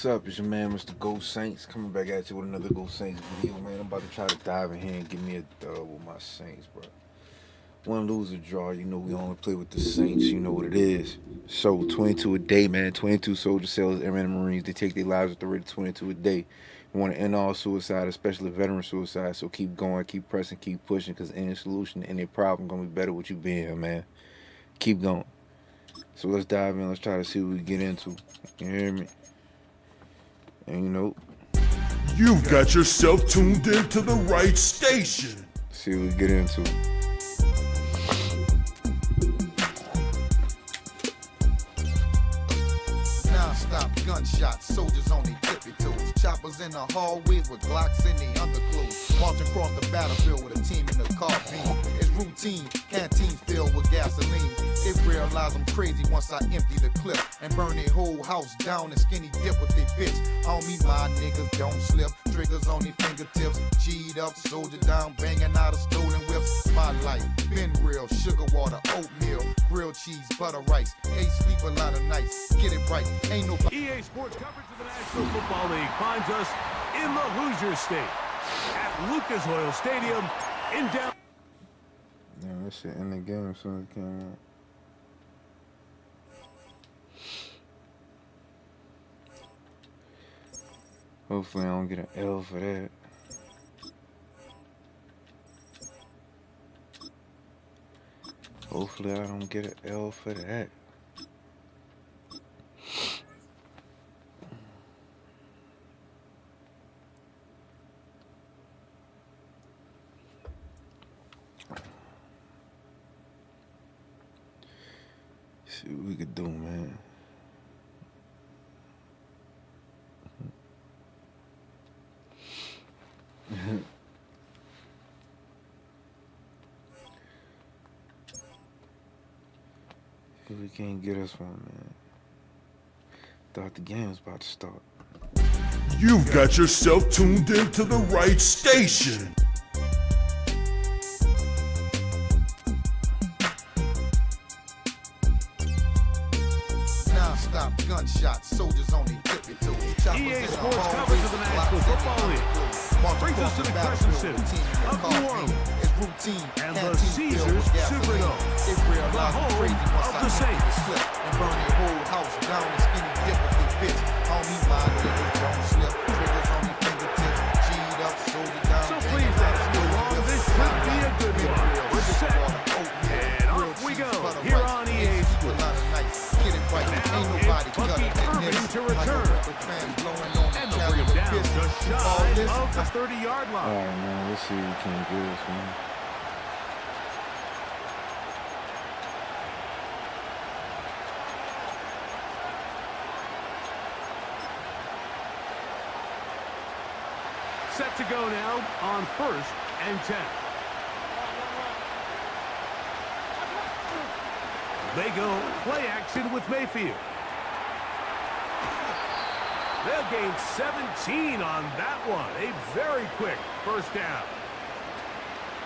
What's up? It's your man, Mr. Go Saints, coming back at you with another Go Saints video, man. I'm about to try to dive in here and give me a dub with my Saints, bro. Win, lose, or draw, you know we only play with the Saints, you know what it is. So, 22 a day, man. 22 soldier sailors, airmen, and Marines, they take their lives at the rate of 22 a day. We want to end all suicide, especially veteran suicide, so keep going, keep pressing, keep pushing, because any solution to any problem going to be better with you being here, man. Keep going. So let's dive in, let's try to see what we get into. You hear me? And you know, you've got yourself tuned into the right station. See what we get into. Non-stop gunshots, soldiers on their tippy toes. Choppers in the hallways with Glocks in their underclothes. Marching across the battlefield with a team in the carbine. It's routine, canteens filled with gasoline. They realize I'm crazy once I empty the clip and burn their whole house down and skinny dip with their bitch. Homie, my niggas don't slip. Triggers on their fingertips. G'd up, soldier down, banging out of stolen whips. My life been real. Sugar water, oatmeal, grilled cheese, butter rice. Hey, sleep a lot of nights. Get it right. Ain't no EA Sports coverage of the National Football League finds us in the Hoosier State at Lucas Oil Stadium in down. Yeah, that shit in the game so it came out. Hopefully I don't get an L for that. Hopefully I don't get an L for that. See what we could do, man. If we can't get us one, man. Thought the game was about to start. You've got yourself tuned into the right station. non-stop gunshots, soldiers on their tippy toes. EA Sports coverage of the National Football League brings us to the Crescent City of New Orleans and the Caesars Superdome, the home of the Saints. And burn their whole house down and skinny dip with their bitch. Homie, my niggas don't slip. Triggers on their fingertips. G'd up, soldier down. So please let's move on. This should be a good one. We're set. And off we go here on EA Sports. Now it's Bucky Irving to return. And they'll bring him down just shy of the 30-yard line. All right, man. Let's see if we can do this, man. Set to go now on 1st and 10. They go play action with Mayfield. They'll gain 17 on that one. A very quick first down.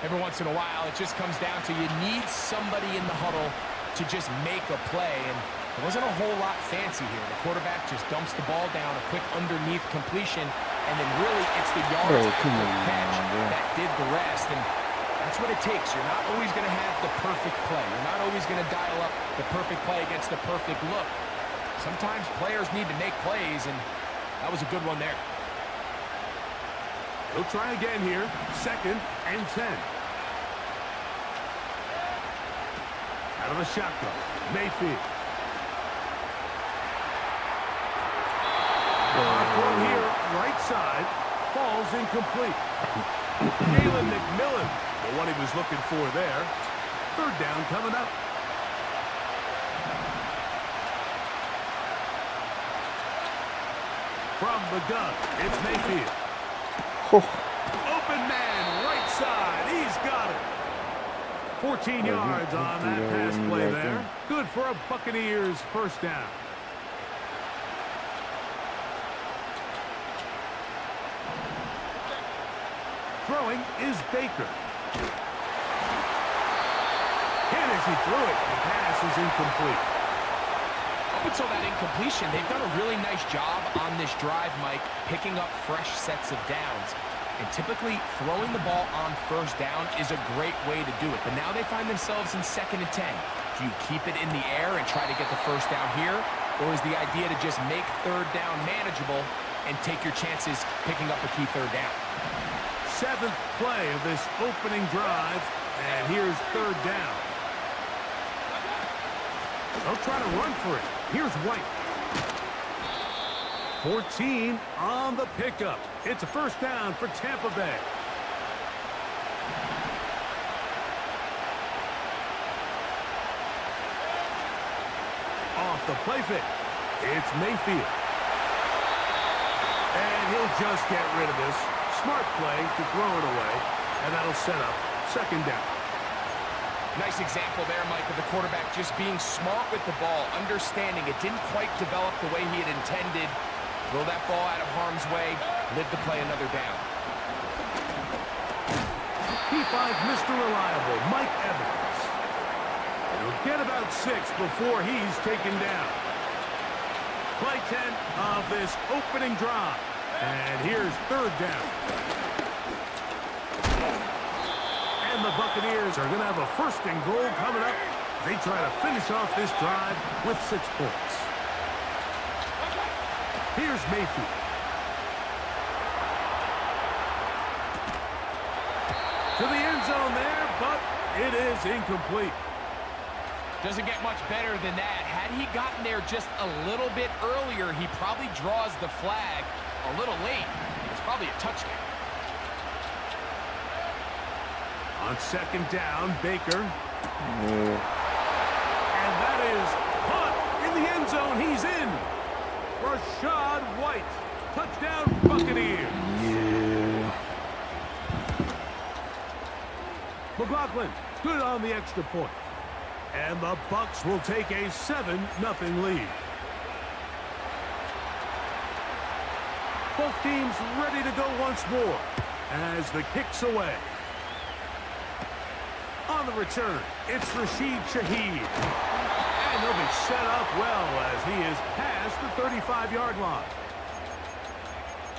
Every once in a while, it just comes down to you need somebody in the huddle to just make a play. And there wasn't a whole lot fancy here. The quarterback just dumps the ball down, a quick underneath completion, and then really it's the yards catch that did the rest. And that's what it takes. You're not always going to have the perfect play. You're not always going to dial up the perfect play against the perfect look. Sometimes players need to make plays, and that was a good one there. He'll try again here. 2nd and 10. Out of the shotgun, Mayfield. From here, right side, falls incomplete. Jalen McMillan, the one he was looking for there. 3rd down coming up. From the gun, it's Mayfield. Open man, right side. He's got it. 14 yards on that pass play there. Good for a Buccaneers first down. Throwing is Baker. Hit as he threw it. The pass is incomplete. until that incompletion, they've done a really nice job on this drive, Mike, picking up fresh sets of downs. And typically, throwing the ball on first down is a great way to do it. But now they find themselves in 2nd and 10. Do you keep it in the air and try to get the first down here? Or is the idea to just make 3rd down manageable and take your chances picking up a key 3rd down? 7th play of this opening drive, and here's 3rd down. They'll try to run for it. Here's White. 14 on the pickup. It's a first down for Tampa Bay. Off the play fake. It's Mayfield. And he'll just get rid of this. Smart play to throw it away, and that'll set up 2nd down. Nice example there, Mike, of the quarterback just being smart with the ball, understanding it didn't quite develop the way he had intended. Throw that ball out of harm's way, live to play another down. He finds Mr. Reliable, Mike Evans. He'll get about 6 before he's taken down. Play 10 of this opening drive. And here's 3rd down. And the Buccaneers are going to have a 1st and goal coming up. They try to finish off this drive with 6 points. Here's Mayfield. To the end zone there, but it is incomplete. Doesn't get much better than that. Had he gotten there just a little bit earlier, he probably draws the flag a little late. It's probably a touchdown. On 2nd down, Baker. Yeah. And that is caught in the end zone. He's in. Rashad White. Touchdown, Buccaneers. Yeah. McLaughlin, good on the extra point. And the Bucs will take a 7-0 lead. Both teams ready to go once more as the kick's away. On the return, it's Rashid Shaheed. And he'll be set up well as he is past the 35-yard line.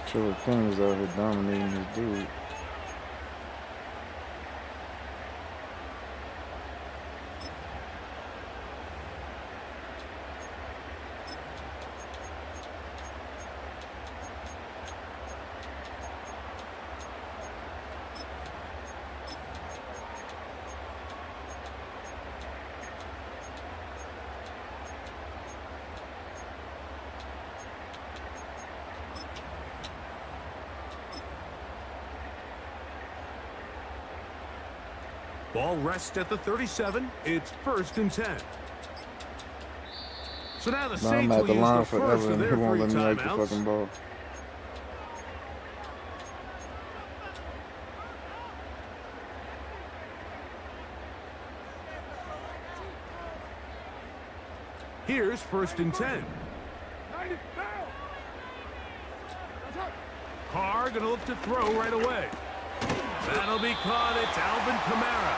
Trevor Penny's out here dominating this dude. Ball rests at the 37. It's 1st and 10. So now the Now I'm Saints at will the use line the first forever of and he their won't 3 let me hike the timeouts. fucking ball. Here's 1st and 10. Carr going to look to throw right away. That'll be caught. It's Alvin Kamara.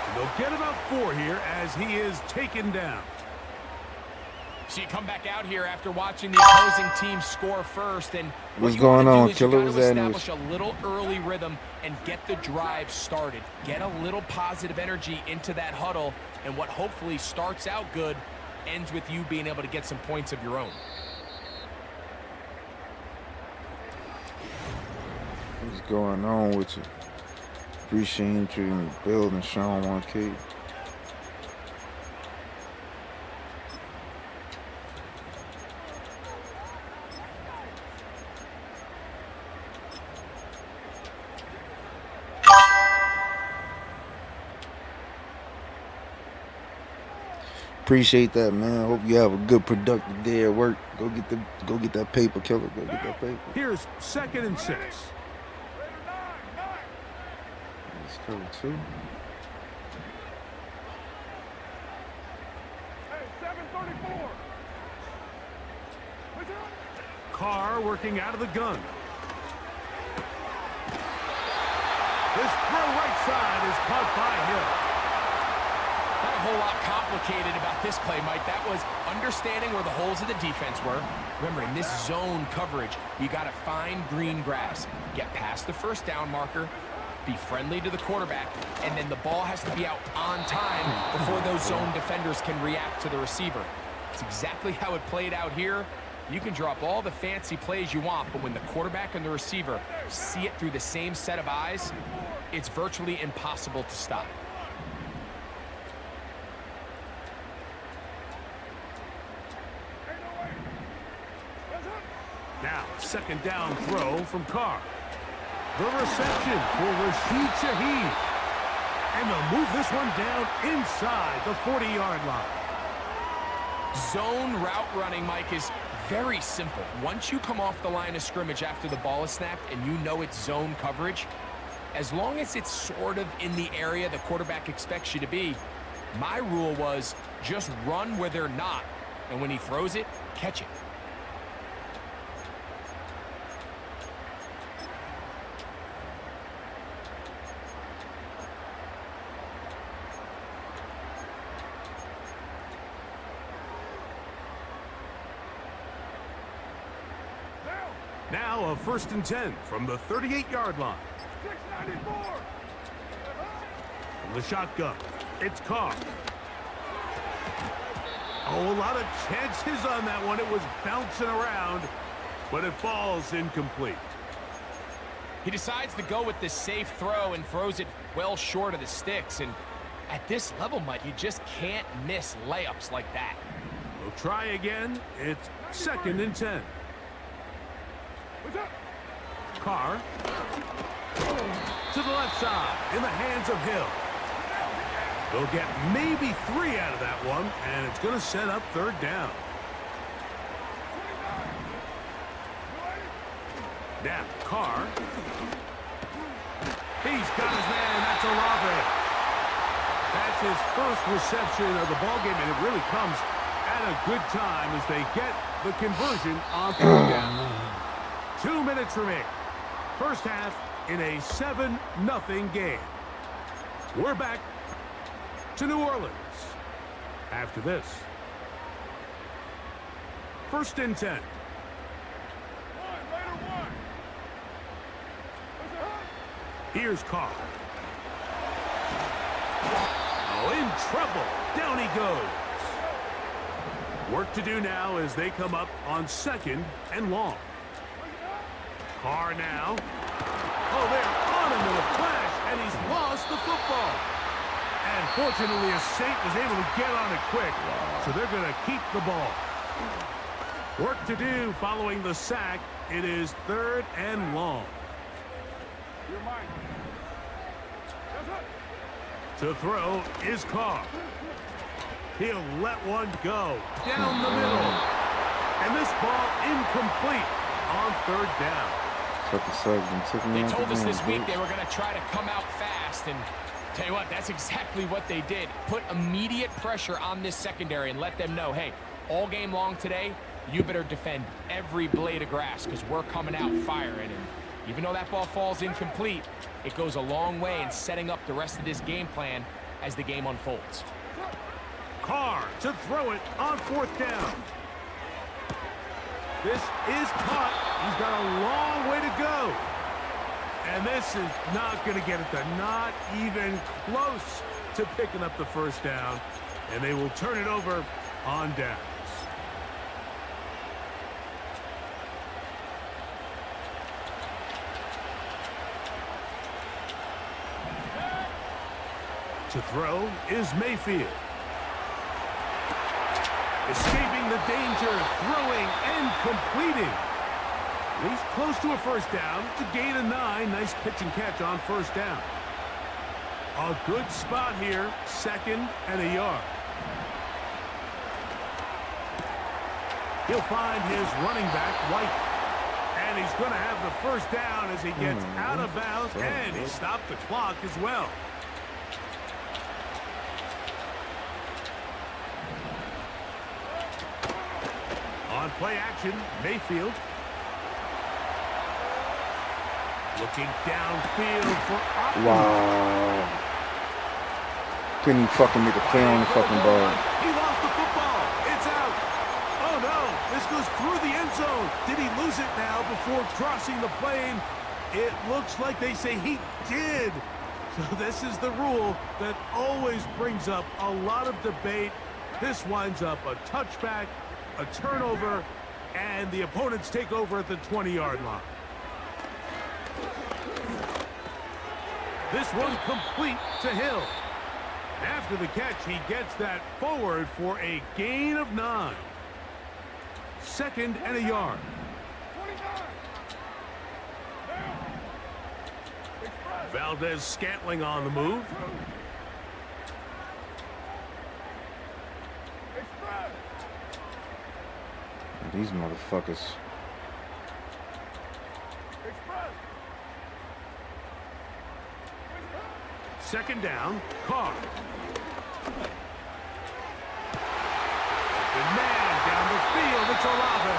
And they'll get about 4 here as he is taken down. So you come back out here after watching the opposing team score first, and What's going on, Killer? Killer? Was that establish a little early rhythm and get the drive started. Get a little positive energy into that huddle, and what hopefully starts out good ends with you being able to get some points of your own. What's going on with you? Appreciate you in the building, Sean 1K. Appreciate that, man. Hope you have a good, productive day at work. Go get that paper, Killer. Go get that paper. Here's 2nd and 6. Let's cover 2. Carr working out of the gun. This throw right side is caught by Hill. Not a whole lot complicated about this play, Mike. That was understanding where the holes of the defense were. Remember, in this zone coverage, you got to find green grass, get past the first down marker, be friendly to the quarterback, and then the ball has to be out on time before those zone defenders can react to the receiver. It's exactly how it played out here. You can drop all the fancy plays you want, but when the quarterback and the receiver see it through the same set of eyes, it's virtually impossible to stop. Now, second down throw from Carr. The reception for Rashid Shaheed. And they'll move this one down inside the 40-yard line. Zone route running, Mike, is very simple. Once you come off the line of scrimmage after the ball is snapped and you know it's zone coverage, as long as it's sort of in the area the quarterback expects you to be, my rule was just run where they're not. And when he throws it, catch it. Now a 1st and 10 from the 38-yard line. 694. From the shotgun, it's Carr. Oh, a lot of chances on that one. It was bouncing around, but it falls incomplete. He decides to go with the safe throw and throws it well short of the sticks. And at this level, Mike, you just can't miss layups like that. We'll try again. It's 2nd and 10. Carr to the left side in the hands of Hill. They'll get maybe 3 out of that one, and it's going to set up 3rd down. Now, Carr. He's got his man. That's Olave. That's his first reception of the ballgame, and it really comes at a good time as they get the conversion on 3rd down. 2 minutes remain. First half in a 7-0 game. We're back to New Orleans after this. 1st and 10. Here's Carr. Oh, in trouble. Down he goes. Work to do now as they come up on 2nd and long. Carr now. Oh, they're on him in a flash, and he's lost the football. And fortunately, Saint was able to get on it quick, so they're going to keep the ball. Work to do following the sack. It is 3rd and long. To throw is Carr. He'll let one go down the middle. And this ball incomplete on 3rd down. They told us this week they were going to try to come out fast, and tell you what, that's exactly what they did. Put immediate pressure on this secondary and let them know, hey, all game long today, you better defend every blade of grass because we're coming out firing. And even though that ball falls incomplete, it goes a long way in setting up the rest of this game plan as the game unfolds. Carr to throw it on 4th down. This is caught. He's got a long way to go. And this is not going to get it done. Not even close to picking up the 1st down. And they will turn it over on downs. To throw is Mayfield. Escaping the danger, throwing and completing. He's close to a 1st down. It's a gain of 9. Nice pitch and catch on 1st down. A good spot here. 2nd and a yard. He'll find his running back, White. And he's going to have the 1st down as he gets out of bounds. And he stopped the clock as well. On play action, Mayfield. Looking downfield for Otton. Wow. Couldn't even fucking make a play on the fucking ball. He lost the football. It's out. Oh no, this goes through the end zone. Did he lose it now before crossing the plane? It looks like they say he did. So this is the rule that always brings up a lot of debate. This winds up a touchback, a turnover, and the opponents take over at the 20-yard line. This one complete to Hill. After the catch, he gets that forward for a gain of 9. 2nd and a yard. Valdez-Scantling on the move. These motherfuckers. Second down, Carr. The man down the field, it's Olave.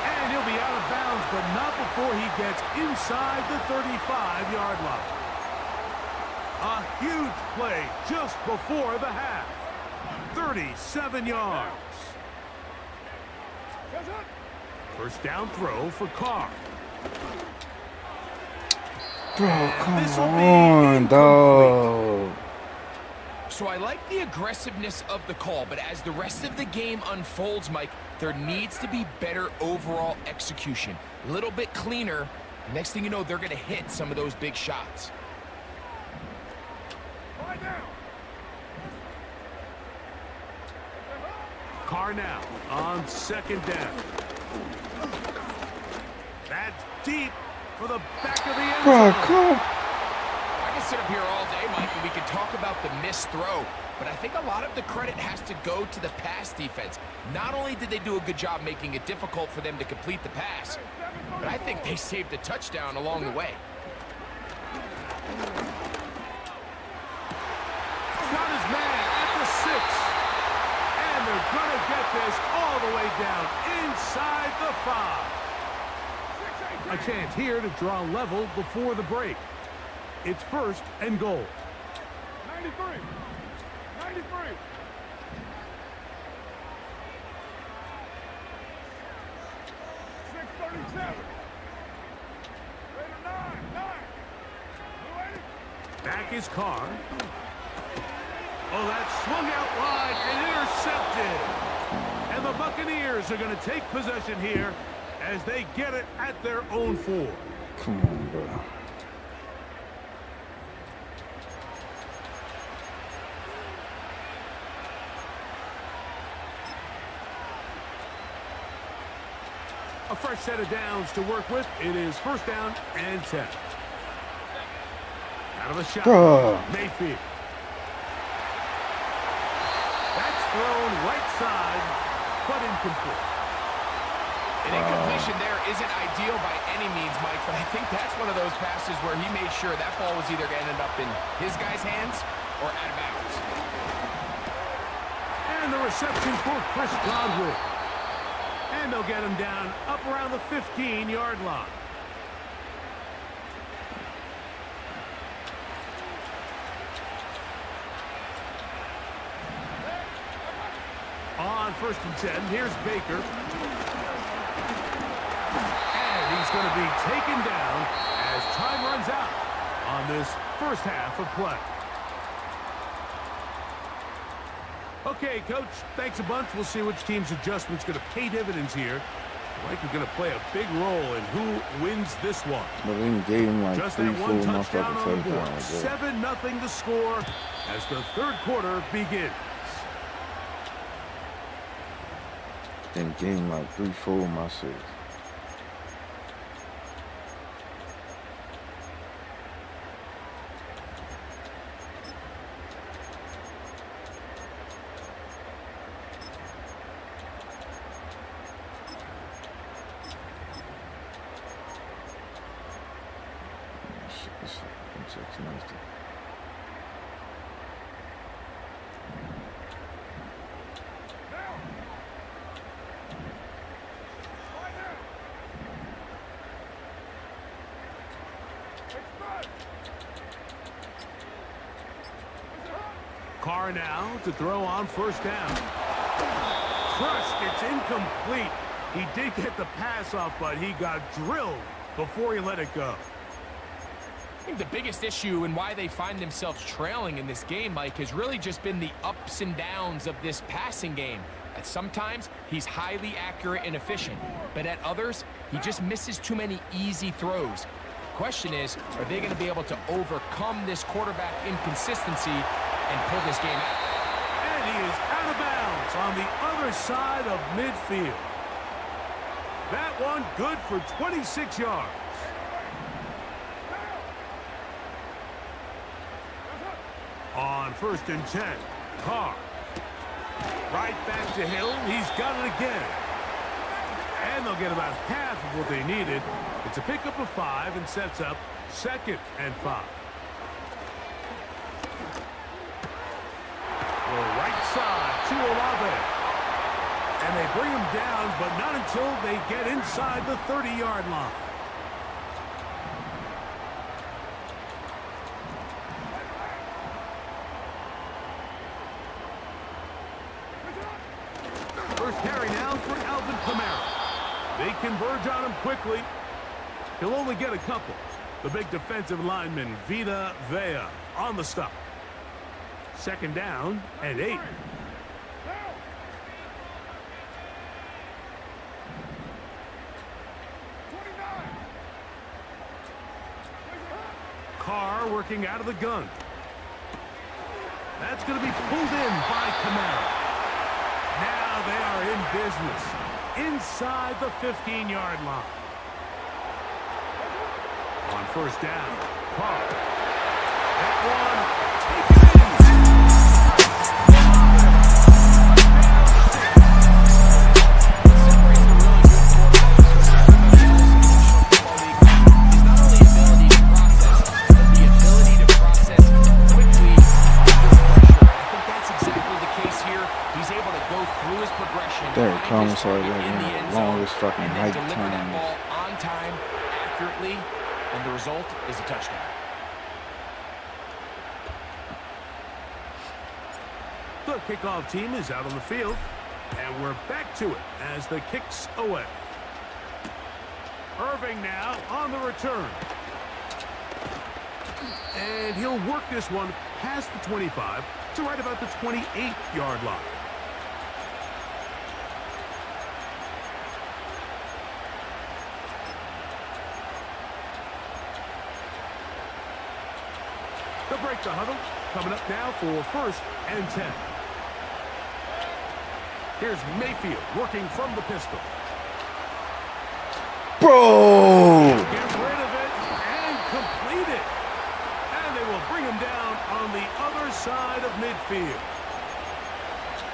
And he'll be out of bounds, but not before he gets inside the 35-yard line. A huge play just before the half. 37 yards. First down throw for Carr. Bro, come on, dog. So I like the aggressiveness of the call, but as the rest of the game unfolds, Mike, there needs to be better overall execution. A little bit cleaner. Next thing you know, they're going to hit some of those big shots. Carr now on second down. That's deep for the back of the end Bro, zone. come. I can sit up here all day, Mike, and we can talk about the missed throw, but I think a lot of the credit has to go to the pass defense. Not only did they do a good job making it difficult for them to complete the pass, but I think they saved a touchdown along the way. Got his man at the 6. And they're going to get this all the way down inside the 5. A chance here to draw level before the break. It's 1st and goal. 93. 93. Back is Carr. Oh, that swung out wide and intercepted. And the Buccaneers are going to take possession here as they get it at their own 4. Come on, bro. A fresh set of downs to work with. It is 1st down and 10. Out of the shot, Mayfield. That's thrown right side, but incomplete. An incompletion there isn't ideal by any means, Mike, but I think that's one of those passes where he made sure that ball was either going to end up in his guy's hands or out of bounds. And the reception for Chris Godwin. And they'll get him down up around the 15-yard line. On 1st and 10, here's Baker. And he's going to be taken down as time runs out on this first half of play. Okay, Coach, thanks a bunch. We'll see which team's adjustment's going to pay dividends here. Likely going to play a big role in who wins this one. But then gave him like Just 3 that one full touchdown on the motherfucking board. touchdowns. 7-0 the score as the 3rd quarter begins. Then gave him like 3 full my 6. It's nasty. Carr now to throw on first down. Crushed. It's incomplete. He did get the pass off, but he got drilled before he let it go. I think the biggest issue and why they find themselves trailing in this game, Mike, has really just been the ups and downs of this passing game. At sometimes, he's highly accurate and efficient, but at others, he just misses too many easy throws. Question is, are they going to be able to overcome this quarterback inconsistency and pull this game out? And he is out of bounds on the other side of midfield. That one good for 26 yards. On 1st and 10, Carr. Right back to Hill. He's got it again. And they'll get about half of what they needed. It's a pickup of 5 and sets up 2nd and 5. The right side to Olave. And they bring him down, but not until they get inside the 30-yard line. First carry now for Alvin Kamara. They converge on him quickly. He'll only get a couple. The big defensive lineman, Vita Vea, on the stop. 2nd down and 8. Carr working out of the gun. That's going to be pulled in by Kamara. Now they are in business inside the 15-yard line. On 1st down, Carr. That one taken in. Derek Thomas already had the longest fucking night deliver that time. ball on time, accurately, and the result is a touchdown. The kickoff team is out on the field, and we're back to it as the kick's away. Irving now on the return. And he'll work this one past the 25 to right about the 28-yard line. They'll break the huddle. Coming up now for 1st and 10. Here's Mayfield working from the pistol. Bro! Get rid of it and complete it. And they will bring him down on the other side of midfield.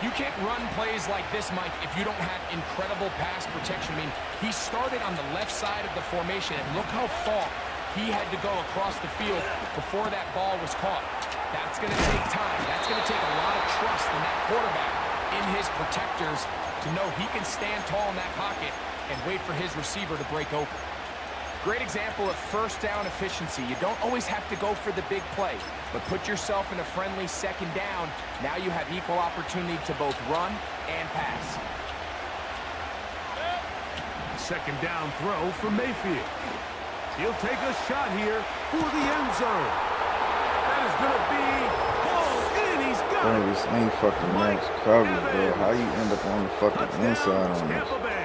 You can't run plays like this, Mike, if you don't have incredible pass protection. I mean, he started on the left side of the formation, and look how far he had to go across the field before that ball was caught. That's going to take time. That's going to take a lot of trust in that quarterback, in his protectors, to know he can stand tall in that pocket and wait for his receiver to break open. Great example of 1st down efficiency. You don't always have to go for the big play, but put yourself in a friendly 2nd down. Now you have equal opportunity to both run and pass. 2nd down throw for Mayfield. He'll take a shot here for the end zone. That is going to be pulled in. He's got Bro, it. this ain't fucking max coverage, bro. How you end up on the fucking inside on this? Tampa Bay.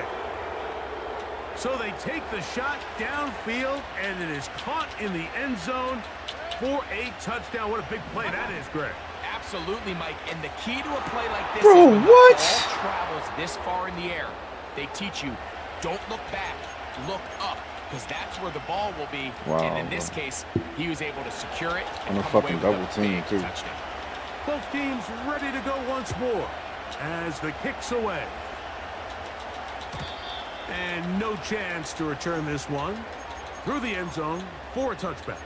So they take the shot downfield, and it is caught in the end zone for a touchdown. What a big play that is, Greg. Absolutely, Mike. And the key to a play like this Bro, is when what? the ball travels this far in the air, they teach you, don't look back, look up, because that's where the ball will be. Wow, and in this bro. case, he was able to secure it On and a come away fucking with double a team, big too. touchdown. Both teams ready to go once more as the kick's away. And no chance to return this one through the end zone for a touchback.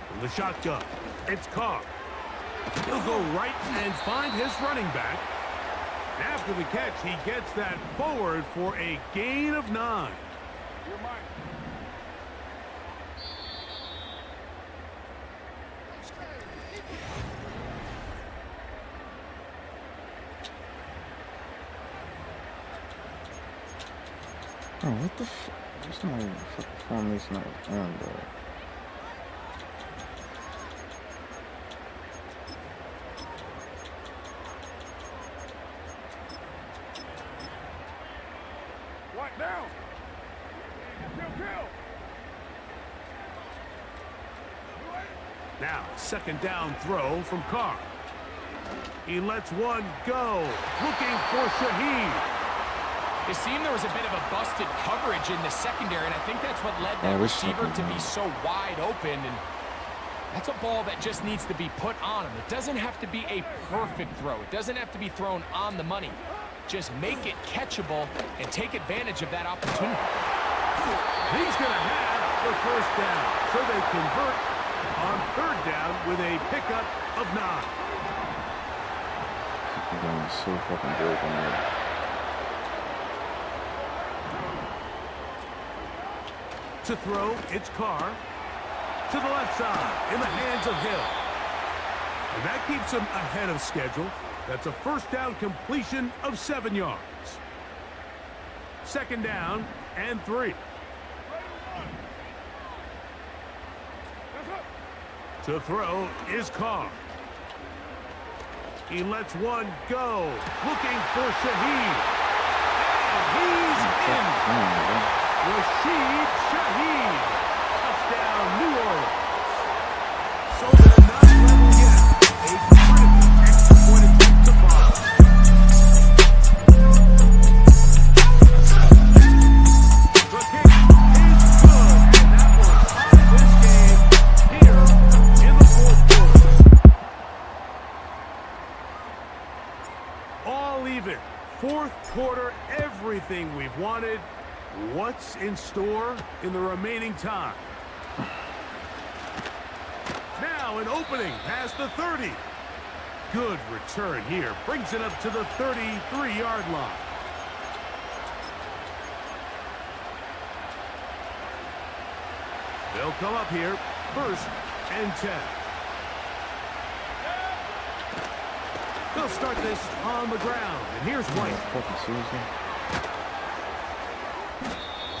From the shotgun, it's Carr. He'll go right and find his running back. After the catch, he gets that forward for a gain of 9. Oh, what the f? It's not even a fucking formation on, bro. What now? Now, second down throw from Carr. He lets one go, looking for Shaheed. It seemed there was a bit of a busted coverage in the secondary, and I think that's what led that receiver to be so wide open. And that's a ball that just needs to be put on him. It doesn't have to be a perfect throw. It doesn't have to be thrown on the money. Just make it catchable and take advantage of that opportunity. He's going to have the first down, so they convert on third down with a pickup of 9. People going so fucking good on that. To throw, it's Carr. To the left side, in the hands of Hill. And that keeps him ahead of schedule. That's a first down completion of 7 yards. Second down and 3. To throw is Carr. He lets one go, looking for Shaheed. And he's in. Rashid Shaheed. Touchdown, New Orleans. So they're not level yet. A critical extra point attempt to follow. The kick is good, and that will tie this game here in the fourth quarter. All even. Fourth quarter, everything we've wanted. What's in store in the remaining time? Now an opening past the 30. Good return here. Brings it up to the 33-yard line. They'll come up here. First and 10. They'll start this on the ground. And here's White.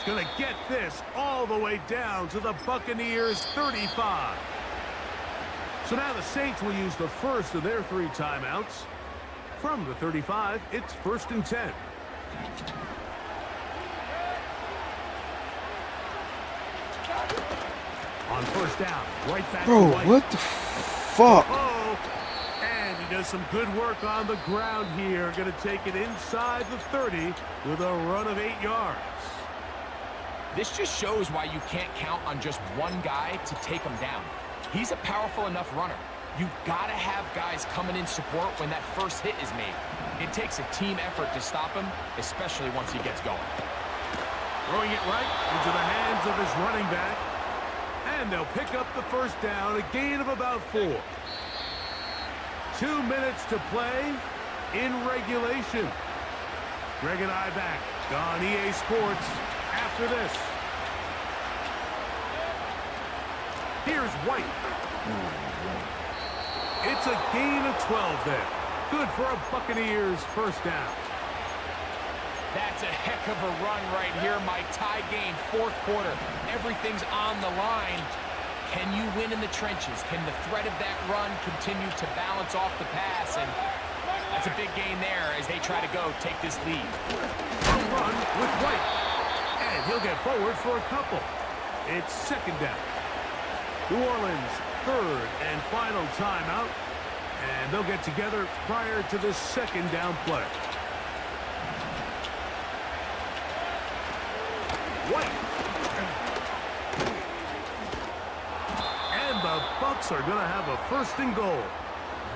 Going to get this all the way down to the Buccaneers' 35. So now the Saints will use the first of their 3 timeouts. From the 35, it's first and 10. On first down, right back Bro, to White. what the fuck? Oh, and he does some good work on the ground here. Going to take it inside the 30 with a run of 8 yards. This just shows why you can't count on just one guy to take him down. He's a powerful enough runner. You've got to have guys coming in support when that first hit is made. It takes a team effort to stop him, especially once he gets going. Throwing it right into the hands of his running back. And they'll pick up the first down, a gain of about 4. 2 minutes to play in regulation. Greg and I back on EA Sports after this. Here's White. It's a gain of 12 there. Good for a Buccaneers first down. That's a heck of a run right here, Mike. Tie game, fourth quarter. Everything's on the line. Can you win in the trenches? Can the threat of that run continue to balance off the pass? And that's a big gain there as they try to go take this lead. A run with White. And he'll get forward for a couple. It's second down. New Orleans' third and final timeout. And they'll get together prior to the second down play. White. And the Bucs are going to have a first and goal.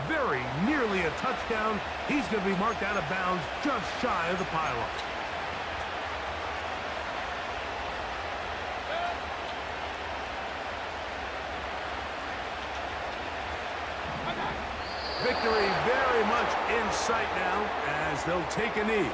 Very nearly a touchdown. He's going to be marked out of bounds just shy of the pylon. Victory very much in sight now as they'll take a knee.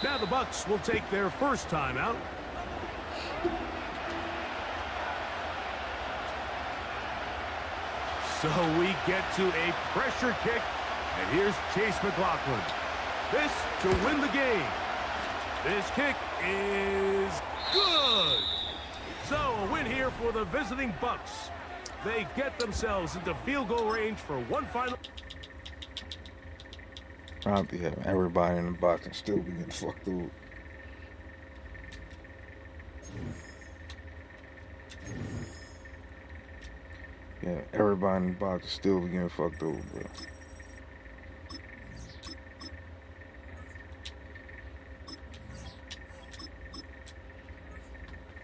Now the Bucs will take their first timeout. So we get to a pressure kick, and here's Chase McLaughlin. This to win the game. This kick is good. So a win here for the visiting Bucs. They get themselves into field goal range for one final. I'll be having everybody in the box and still be getting fucked through. Yeah, everybody in the box is still be getting fucked over, bro.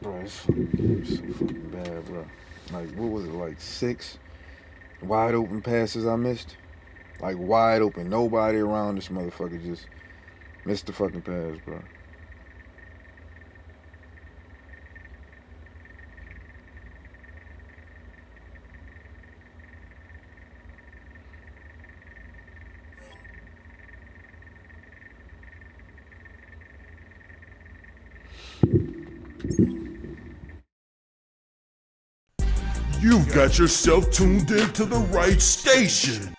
Bro, this fucking game is so fucking bad, bro. Like, what was it, like 6 wide open passes I missed? Like, wide open. Nobody around this motherfucker, just missed the fucking pass, bro. You've got yourself tuned into the right station.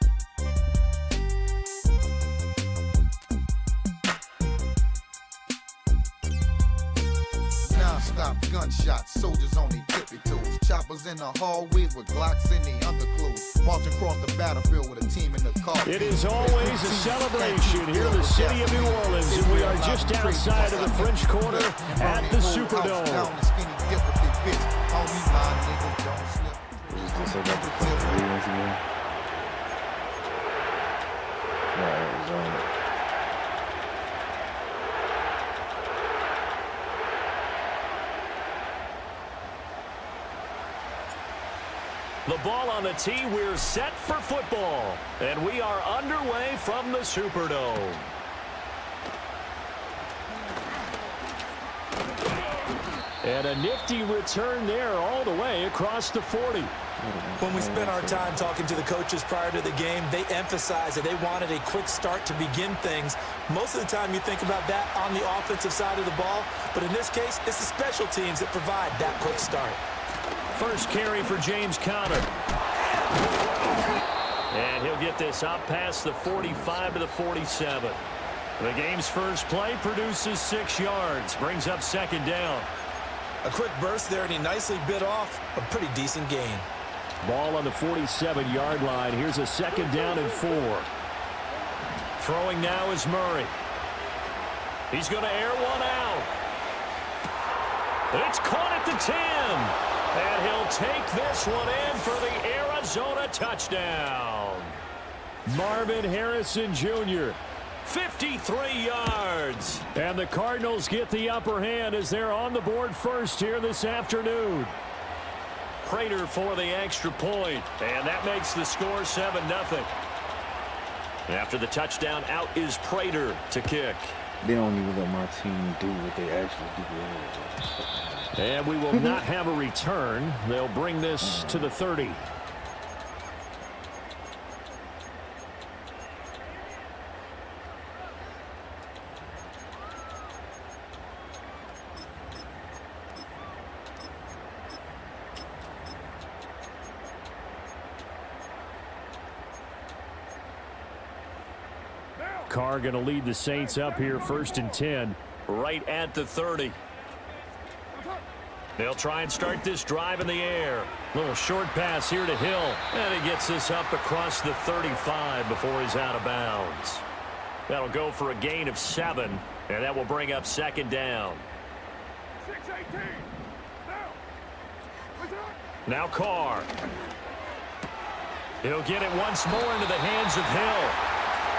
Non-stop gunshots, soldiers on their tippy toes. Choppers in the hallways with Glocks in their underclothes. Marching across the battlefield with a team in the car. It is always a celebration here in the city of New Orleans, and we are just outside of the French Quarter at the Superdome. Is this about the fucking Ravens again? Yeah, Arizona. The ball on the tee, we're set for football, and we are underway from the Superdome. And a nifty return there all the way across the 40. When we spent our time talking to the coaches prior to the game, they emphasized that they wanted a quick start to begin things. Most of the time you think about that on the offensive side of the ball, but in this case, it's the special teams that provide that quick start. First carry for James Conner. And he'll get this up past the 45 to the 47. The game's first play produces 6 yards, brings up second down. A quick burst there, and he nicely bit off a pretty decent gain. Ball on the 47-yard line. Here's a second down and 4. Throwing now is Murray. He's going to air one out. It's caught at the 10. And he'll take this one in for the Arizona touchdown. Marvin Harrison Jr., 53 yards. And the Cardinals get the upper hand as they're on the board first here this afternoon. Prater for the extra point, and that makes the score 7-0. After the touchdown, out is Prater to kick. They don't even let my team do what they actually do. And we will not have a return. They'll bring this to the 30. Carr going to lead the Saints up here first and 10 right at the 30. They'll try and start this drive in the air. Little short pass here to Hill. And he gets this up across the 35 before he's out of bounds. That'll go for a gain of 7, and that will bring up second down. 6-18. Now Carr. He'll get it once more into the hands of Hill.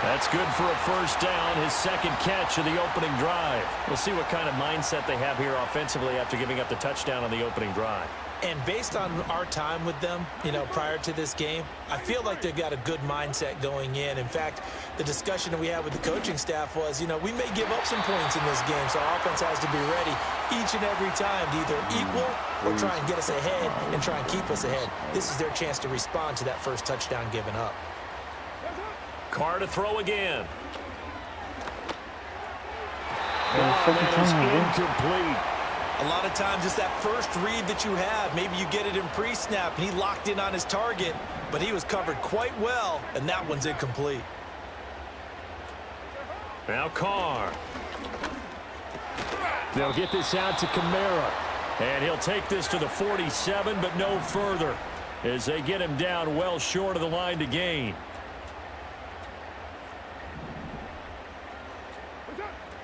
That's good for a first down, his second catch of the opening drive. We'll see what kind of mindset they have here offensively after giving up the touchdown on the opening drive. And based on our time with them, prior to this game, I feel like they've got a good mindset going in. In fact, the discussion that we had with the coaching staff was, we may give up some points in this game, so our offense has to be ready each and every time to either equal or try and get us ahead and try and keep us ahead. This is their chance to respond to that first touchdown given up. Carr to throw again. Second That is time, incomplete. A lot of times it's that first read that you have. Maybe you get it in pre-snap, and he locked in on his target, but he was covered quite well, and that one's incomplete. Now Carr. They'll get this out to Kamara, and he'll take this to the 47, but no further, as they get him down well short of the line to gain.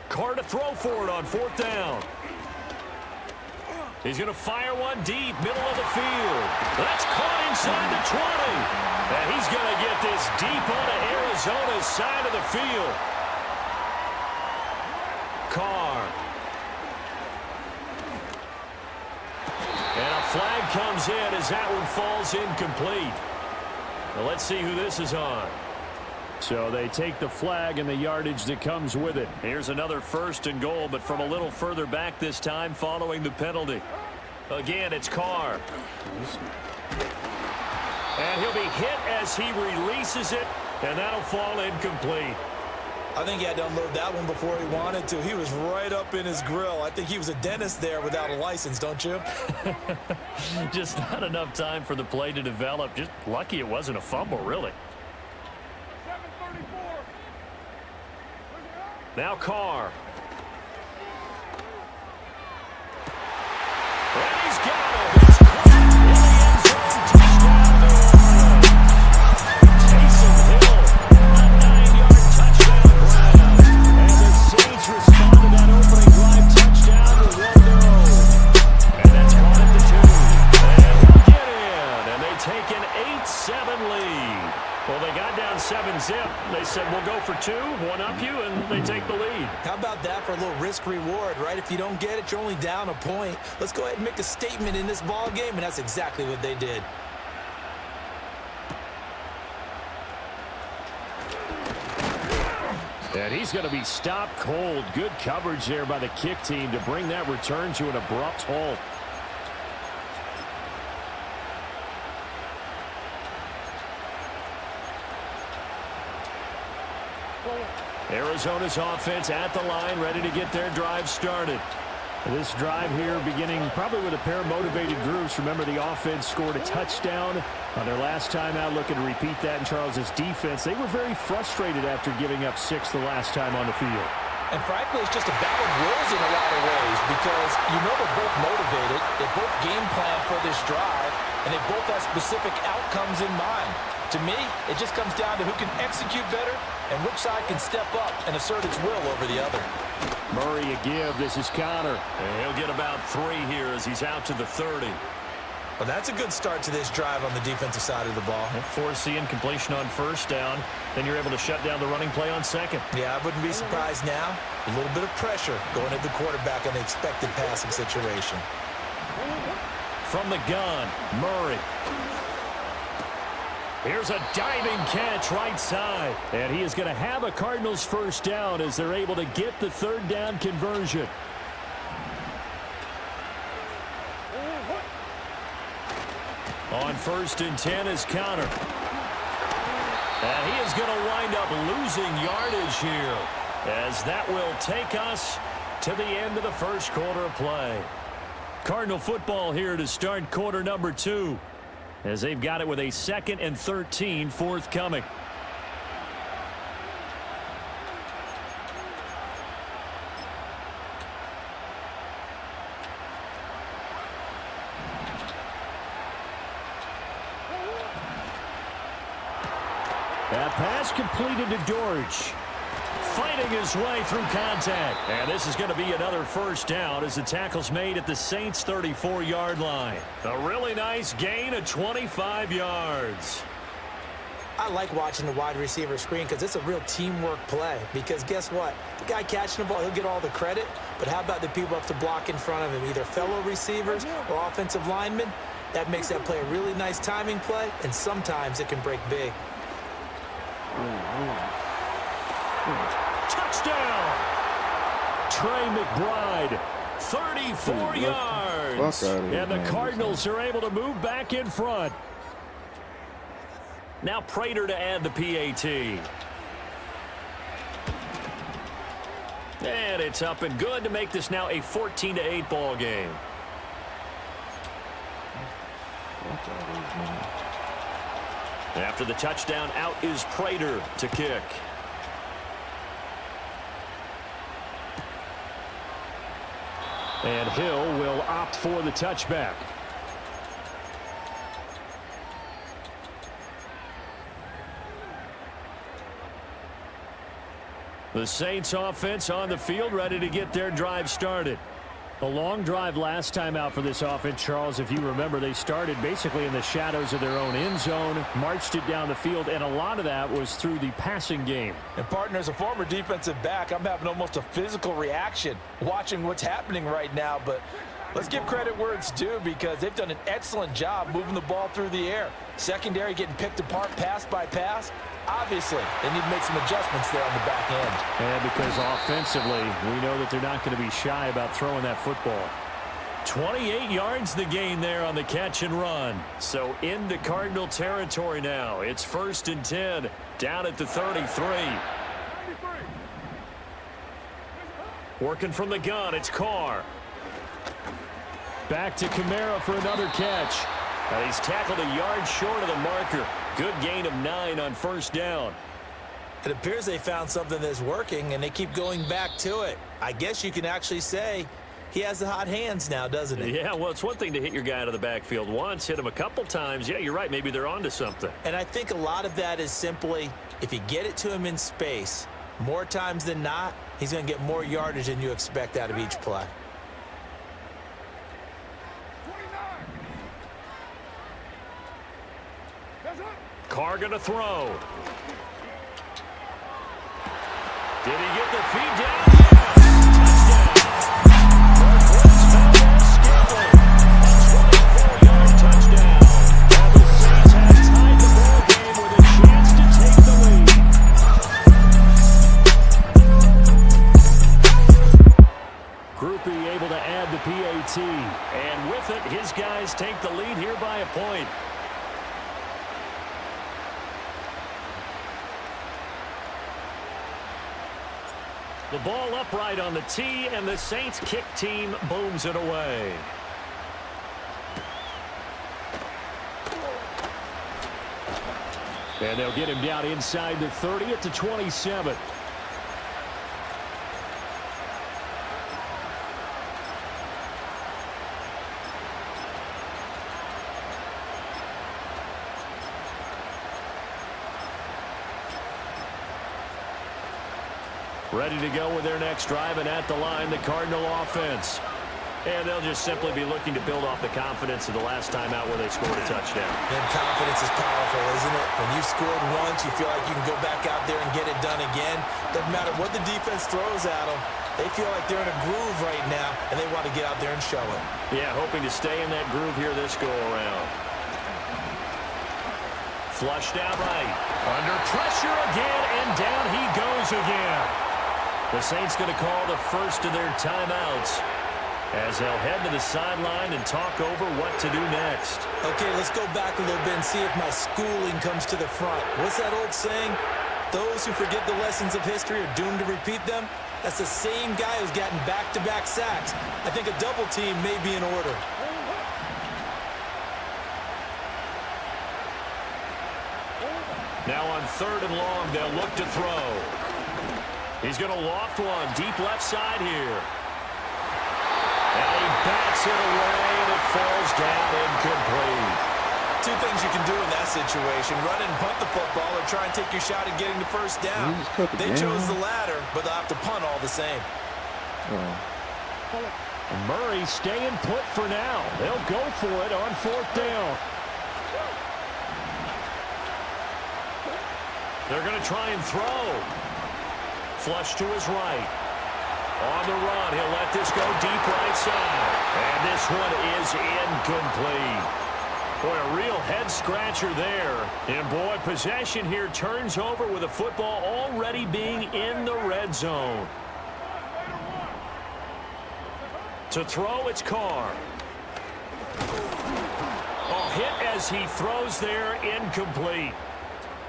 Carr to throw for it on fourth down. He's going to fire one deep, middle of the field. That's caught inside the 20. And he's going to get this deep onto Arizona's side of the field. Carr. And a flag comes in as that one falls incomplete. Well, let's see who this is on. So they take the flag and the yardage that comes with it. Here's another first and goal, but from a little further back this time following the penalty. Again, it's Carr. And he'll be hit as he releases it, and that'll fall incomplete. I think he had to unload that one before he wanted to. He was right up in his grill. I think he was a dentist there without a license, don't you? Just not enough time for the play to develop. Just lucky it wasn't a fumble, really. Now Carr. And he's got it. It's caught in the end zone. Touchdown, New Orleans. Taysom Hill, a 9-yard touchdown grab. And the Saints respond to that opening drive touchdown to 1-0. And that's caught at the 2. And he'll get in. And they take an 8-7 lead. Well, they got down 7-zip. They said, we'll go for 2, one up you, and they take the lead. How about that for a little risk-reward, right? If you don't get it, you're only down a point. Let's go ahead and make a statement in this ball game, and that's exactly what they did. And he's going to be stopped cold. Good coverage there by the kick team to bring that return to an abrupt halt. Arizona's offense at the line, ready to get their drive started. This drive here beginning probably with a pair of motivated groups. Remember, the offense scored a touchdown on their last time out, looking to repeat that in Charles's defense. They were very frustrated after giving up 6 the last time on the field. And frankly, it's just a battle of wills in a lot of ways because they're both motivated. They both game plan for this drive, and they both have specific outcomes in mind. To me, it just comes down to who can execute better and which side can step up and assert its will over the other. Murray a give. This is Connor. And he'll get about 3 here as he's out to the 30. Well, that's a good start to this drive on the defensive side of the ball. Force the incompletion on first down. Then you're able to shut down the running play on second. Yeah, I wouldn't be surprised now. A little bit of pressure going at the quarterback in the expected passing situation. From the gun, Murray. Here's a diving catch right side. And he is going to have a Cardinals first down as they're able to get the third down conversion. On 1st and 10 is Connor. And he is going to wind up losing yardage here, as that will take us to the end of the first quarter of play. Cardinal football here to start quarter number 2, as they've got it with a 2nd and 13 forthcoming. That pass completed to George. fighting his way through contact. And this is going to be another first down as the tackle's made at the Saints' 34-yard line. A really nice gain of 25 yards. I like watching the wide receiver screen because it's a real teamwork play. Because guess what? The guy catching the ball, he'll get all the credit. But how about the people up to block in front of him, either fellow receivers or offensive linemen? That makes that play a really nice timing play, and sometimes it can break big. Touchdown! Trey McBride, 34 yards. And the Cardinals are able to move back in front. Now Prater to add the PAT. And it's up and good to make this now a 14-8 ball game. After the touchdown, out is Prater to kick. And Hill will opt for the touchback. The Saints offense on the field, ready to get their drive started. A long drive last time out for this offense, Charles. If you remember, they started basically in the shadows of their own end zone, marched it down the field, and a lot of that was through the passing game. And, partner, as a former defensive back, I'm having almost a physical reaction watching what's happening right now. But let's give credit where it's due because they've done an excellent job moving the ball through the air. Secondary getting picked apart pass by pass. Obviously, they need to make some adjustments there on the back end. And because offensively, we know that they're not going to be shy about throwing that football. 28 yards the gain there on the catch and run. So into Cardinal territory now. It's 1st and 10, down at the 33. Working from the gun, it's Carr. Back to Kamara for another catch. And he's tackled a yard short of the marker. Good gain of 9 on 1st down. It appears they found something that's working, and they keep going back to it. I guess you can actually say he has the hot hands now, doesn't he? Yeah, well, it's one thing to hit your guy out of the backfield once, hit him a couple times. Yeah, you're right. Maybe they're onto something. And I think a lot of that is simply if you get it to him in space, more times than not, he's going to get more yardage than you expect out of each play. Carr going to throw. Did he get the feed down? Touchdown. And the Saints have tied the ball game with a chance to take the lead. Groupie able to add the PAT. And with it, his guys take the lead here by a point. The ball upright on the tee, and the Saints kick team booms it away. And they'll get him down inside the 30 at the 27. Ready to go with their next drive, and at the line, the Cardinal offense. And they'll just simply be looking to build off the confidence of the last time out where they scored a touchdown. And confidence is powerful, isn't it? When you've scored once, you feel like you can go back out there and get it done again. Doesn't matter what the defense throws at them. They feel like they're in a groove right now, and they want to get out there and show it. Yeah, hoping to stay in that groove here this go-around. Flushed out right. Under pressure again, and down he goes again. The Saints going to call the first of their timeouts as they'll head to the sideline and talk over what to do next. Okay, let's go back a little bit and see if my schooling comes to the front. What's that old saying? Those who forget the lessons of history are doomed to repeat them. That's the same guy who's gotten back-to-back sacks. I think a double team may be in order. Now on 3rd and long, they'll look to throw. He's going to loft one deep left side here. And he bats it away, and it falls down incomplete. two things you can do in that situation. Run and punt the football or try and take your shot at getting the first down. They chose the latter, but they'll have to punt all the same. Murray staying put for now. They'll go for it on 4th down. They're going to try and throw. Flush to his right. On the run, he'll let this go deep right side. And this one is incomplete. Boy, a real head-scratcher there. And, boy, possession here turns over with the football already being in the red zone. To throw, it's Carr. Hit as he throws there, incomplete.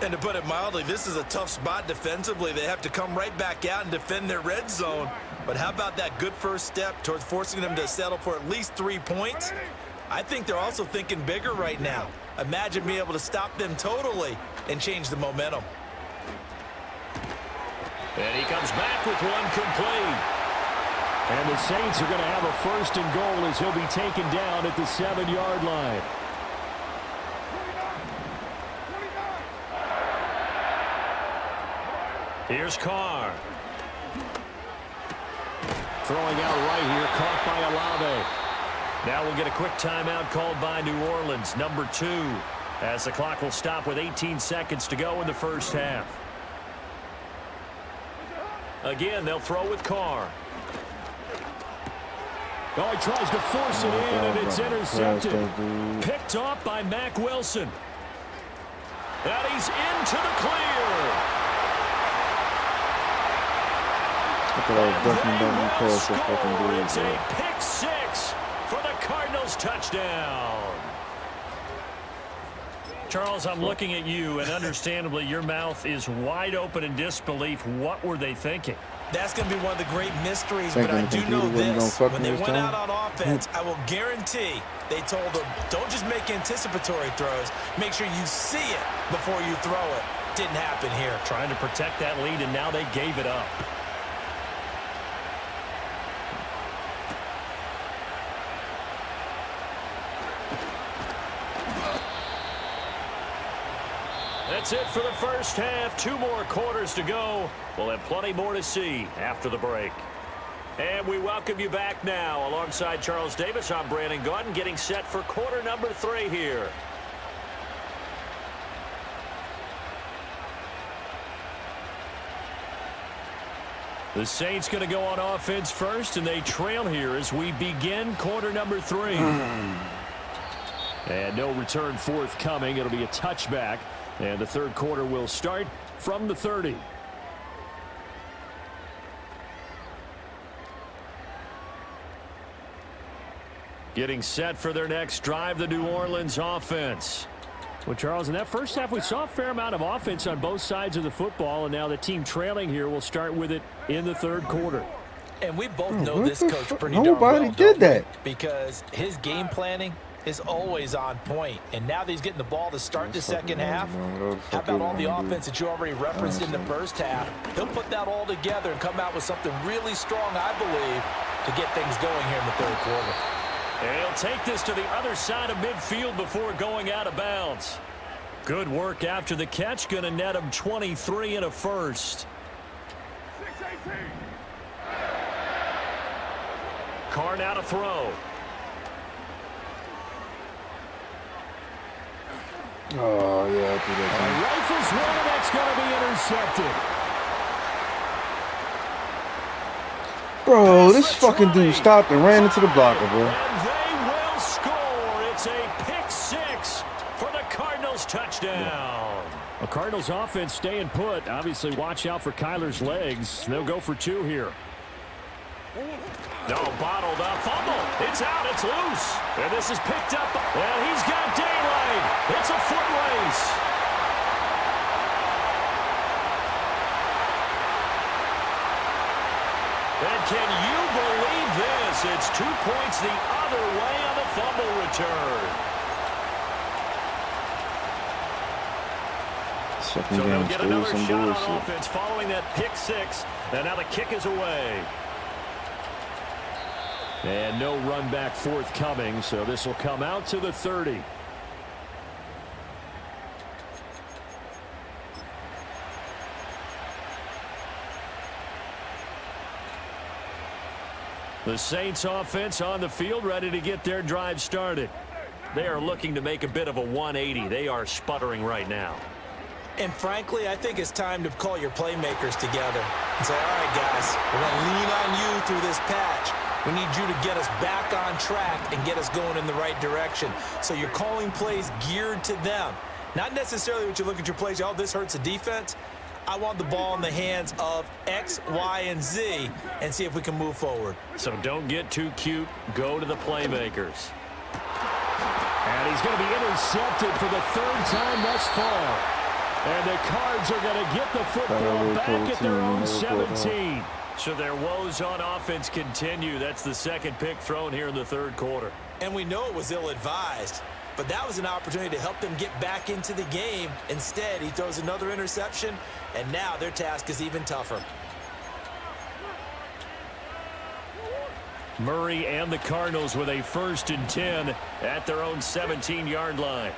And to put it mildly, this is a tough spot defensively. They have to come right back out and defend their red zone. But how about that good first step towards forcing them to settle for at least 3 points? I think they're also thinking bigger right now. Imagine being able to stop them totally and change the momentum. And he comes back with one complete. And the Saints are going to have a 1st and goal as he'll be taken down at the 7-yard line. Here's Carr. Throwing out right here, caught by Olave. Now we'll get a quick timeout called by New Orleans, number 2, as the clock will stop with 18 seconds to go in the first half. Again, they'll throw with Carr. Oh, he tries to force it in, and it's intercepted. Picked off by Mack Wilson. And he's into the clear. It's a pick 6 for the Cardinals touchdown. Charles, I'm looking at you, and understandably, your mouth is wide open in disbelief. What were they thinking? That's going to be one of the great mysteries, but I do know this. When they went out on offense, I will guarantee they told them, don't just make anticipatory throws. Make sure you see it before you throw it. Didn't happen here. Trying to protect that lead, and now they gave it up. That's it for the first half. 2 more quarters to go. We'll have plenty more to see after the break. And we welcome you back now. Alongside Charles Davis, I'm Brandon Gaudin, getting set for quarter number 3 here. The Saints going to go on offense first, and they trail here as we begin quarter number 3. And no return forthcoming. It'll be a touchback. And the third quarter will start from the 30. Getting set for their next drive, the New Orleans offense. Well, Charles, in that first half, we saw a fair amount of offense on both sides of the football, and now the team trailing here will start with it in the third quarter. And we both know this coach pretty darn well. Nobody did that. Because his game planning is always on point. And now that he's getting the ball to start the second half, how about all the offense that you already referenced in the first half? He'll put that all together and come out with something really strong, I believe, to get things going here in the third quarter. And he'll take this to the other side of midfield before going out of bounds. Good work after the catch. Going to net him 23 and a first. Carr now to throw. Oh, yeah, I do that. Rifles one, and that's going to be intercepted. Bro, this fucking dude stopped and ran into the blocker, bro. And they will score. It's a pick 6 for the Cardinals touchdown. The Cardinals offense staying put. Obviously, watch out for Kyler's legs. They'll go for 2 here. No, bottled up. Fumble. It's out. It's loose. And this is picked up. And he's got daylight. It's a foot race. And can you believe this? It's 2 points the other way on the fumble return. So they'll get another shot on offense following that pick 6. And now the kick is away. And no run back forthcoming, so this will come out to the 30. The Saints offense on the field, ready to get their drive started. They are looking to make a bit of a 180. They are sputtering right now. And frankly, I think it's time to call your playmakers together and say, all right, guys, we're going to lean on you through this patch. We need you to get us back on track and get us going in the right direction. So you're calling plays geared to them. Not necessarily what you look at your plays, oh, this hurts the defense. I want the ball in the hands of X, Y, and Z and see if we can move forward. So don't get too cute. Go to the playmakers. And he's going to be intercepted for the third time thus far. And the Cards are going to get the football back at their own 17. So their woes on offense continue. That's the second pick thrown here in the third quarter. And we know it was ill-advised, but that was an opportunity to help them get back into the game. Instead, he throws another interception, and now their task is even tougher. Murray and the Cardinals with a 1st and 10 at their own 17-yard line.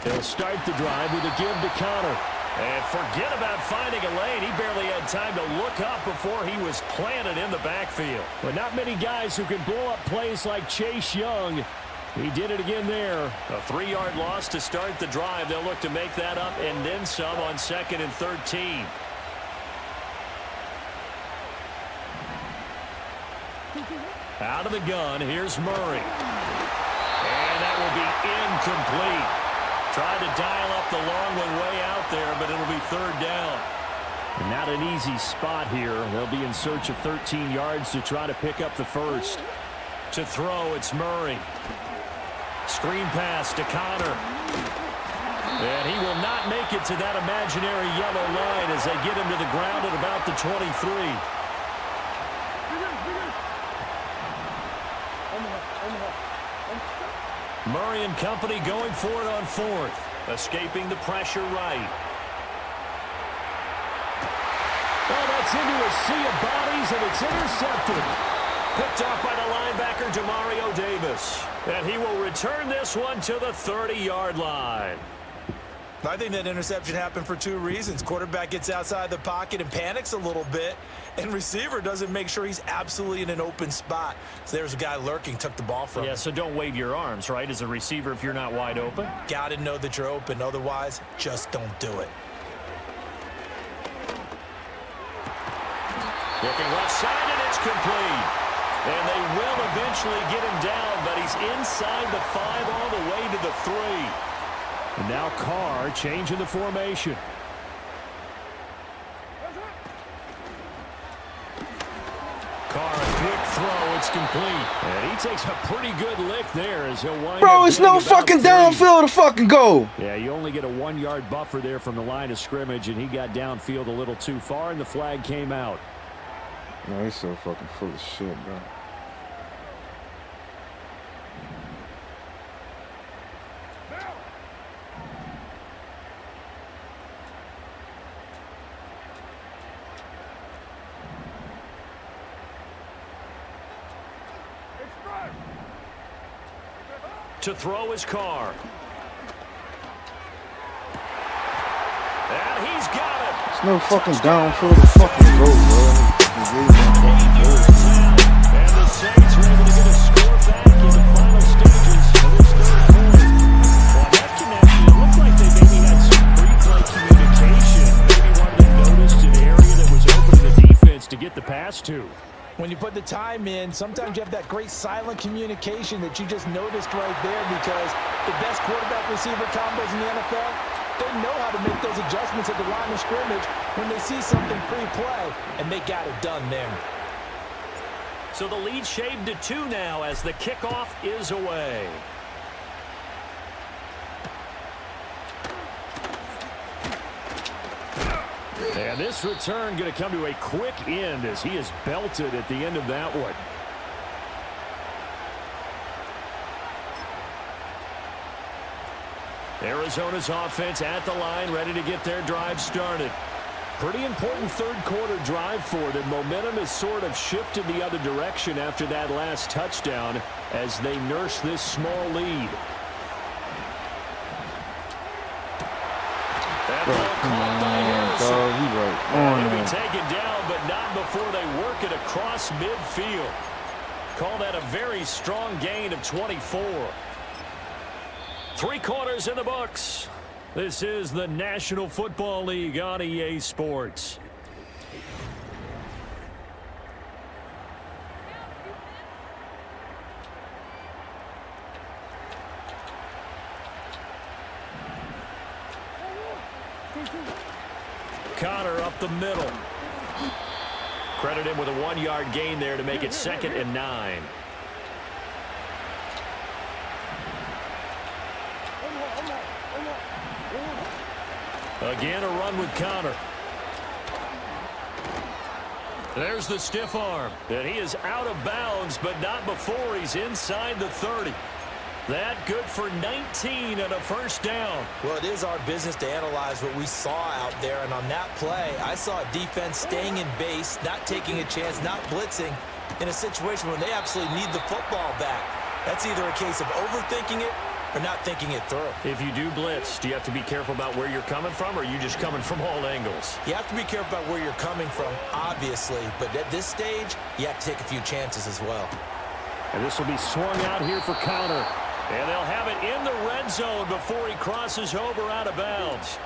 They'll start the drive with a give to Connor. And forget about finding a lane. He barely had time to look up before he was planted in the backfield. But not many guys who can blow up plays like Chase Young. He did it again there. A 3-yard loss to start the drive. They'll look to make that up and then some on 2nd and 13. Out of the gun, here's Murray. And that will be incomplete. Tried to dial up the long one way out there, but it'll be 3rd down. And not an easy spot here. They'll be in search of 13 yards to try to pick up the first. To throw, it's Murray. Screen pass to Connor. And he will not make it to that imaginary yellow line as they get him to the ground at about the 23. Murray and company going for it on 4th. Escaping the pressure right. Oh, that's into a sea of bodies, and it's intercepted. Picked off by the linebacker, Demario Davis. And he will return this one to the 30-yard line. I think that interception happened for 2 reasons. Quarterback gets outside the pocket and panics a little bit, and receiver doesn't make sure he's absolutely in an open spot. So there's a guy lurking, took the ball from him. Yeah, so don't wave your arms, right, as a receiver if you're not wide open. Got to know that you're open. Otherwise, just don't do it. Looking left side, and it's complete. And they will eventually get him down, but he's inside the 5 all the way to the 3. And now Carr changing the formation. Carr, a quick throw. It's complete. And he takes a pretty good lick there as he'll wind Bro, up it's no getting about fucking 3. downfield to fucking go. Yeah, you only get a 1-yard buffer there from the line of scrimmage, and he got downfield a little too far, and the flag came out. No, he's so fucking full of shit, bro. To throw his Carr. And he's got it. It's no fucking downfield to fucking go, bro. And the Saints are able to get a score back in the final stages of this third quarter. Well, that connection, it looked like they maybe had some pre-play communication. Maybe wanted to notice an area that was open to the defense to get the pass to. When you put the time in, sometimes you have that great silent communication that you just noticed right there, because the best quarterback-receiver combos in the NFL, they know how to make those adjustments at the line of scrimmage when they see something pre-play, and they got it done there. So the lead shaved to 2 now as the kickoff is away. And this return going to come to a quick end as he is belted at the end of that one. Arizona's offense at the line, ready to get their drive started. Pretty important third quarter drive for them. Momentum has sort of shifted the other direction after that last touchdown as they nurse this small lead. Bro, come on, dog. He right on He'll be there. taken down, but not before they work it across midfield. Call that a very strong gain of 24. 3 quarters in the books. This is the National Football League on EA Sports. Connor up the middle. Credit him with a 1-yard gain there to make it 2nd and 9. Again, a run with Connor. There's the stiff arm. And he is out of bounds, but not before he's inside the 30. That good for 19 and a first down. Well, it is our business to analyze what we saw out there, and on that play, I saw a defense staying in base, not taking a chance, not blitzing in a situation when they absolutely need the football back. That's either a case of overthinking it or not thinking it through. If you do blitz, do you have to be careful about where you're coming from, or are you just coming from all angles? You have to be careful about where you're coming from, obviously, but at this stage, you have to take a few chances as well. And this will be swung out here for Connor. And they'll have it in the red zone before he crosses over out of bounds.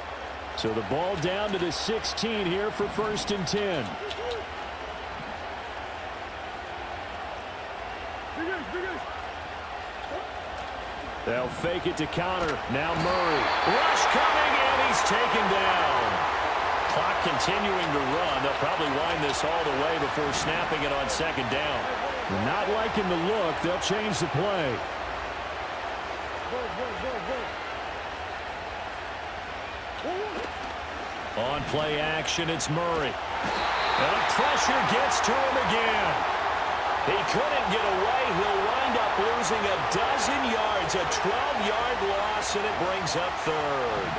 So the ball down to the 16 here for 1st and 10. They'll fake it to Connor. Now Murray. Rush coming, and he's taken down. Clock continuing to run. They'll probably wind this all the way before snapping it on 2nd down. Not liking the look. They'll change the play. On play action, it's Murray. And the pressure gets to him again. He couldn't get away. He'll wind up losing a dozen yards, a 12-yard loss, and it brings up 3rd.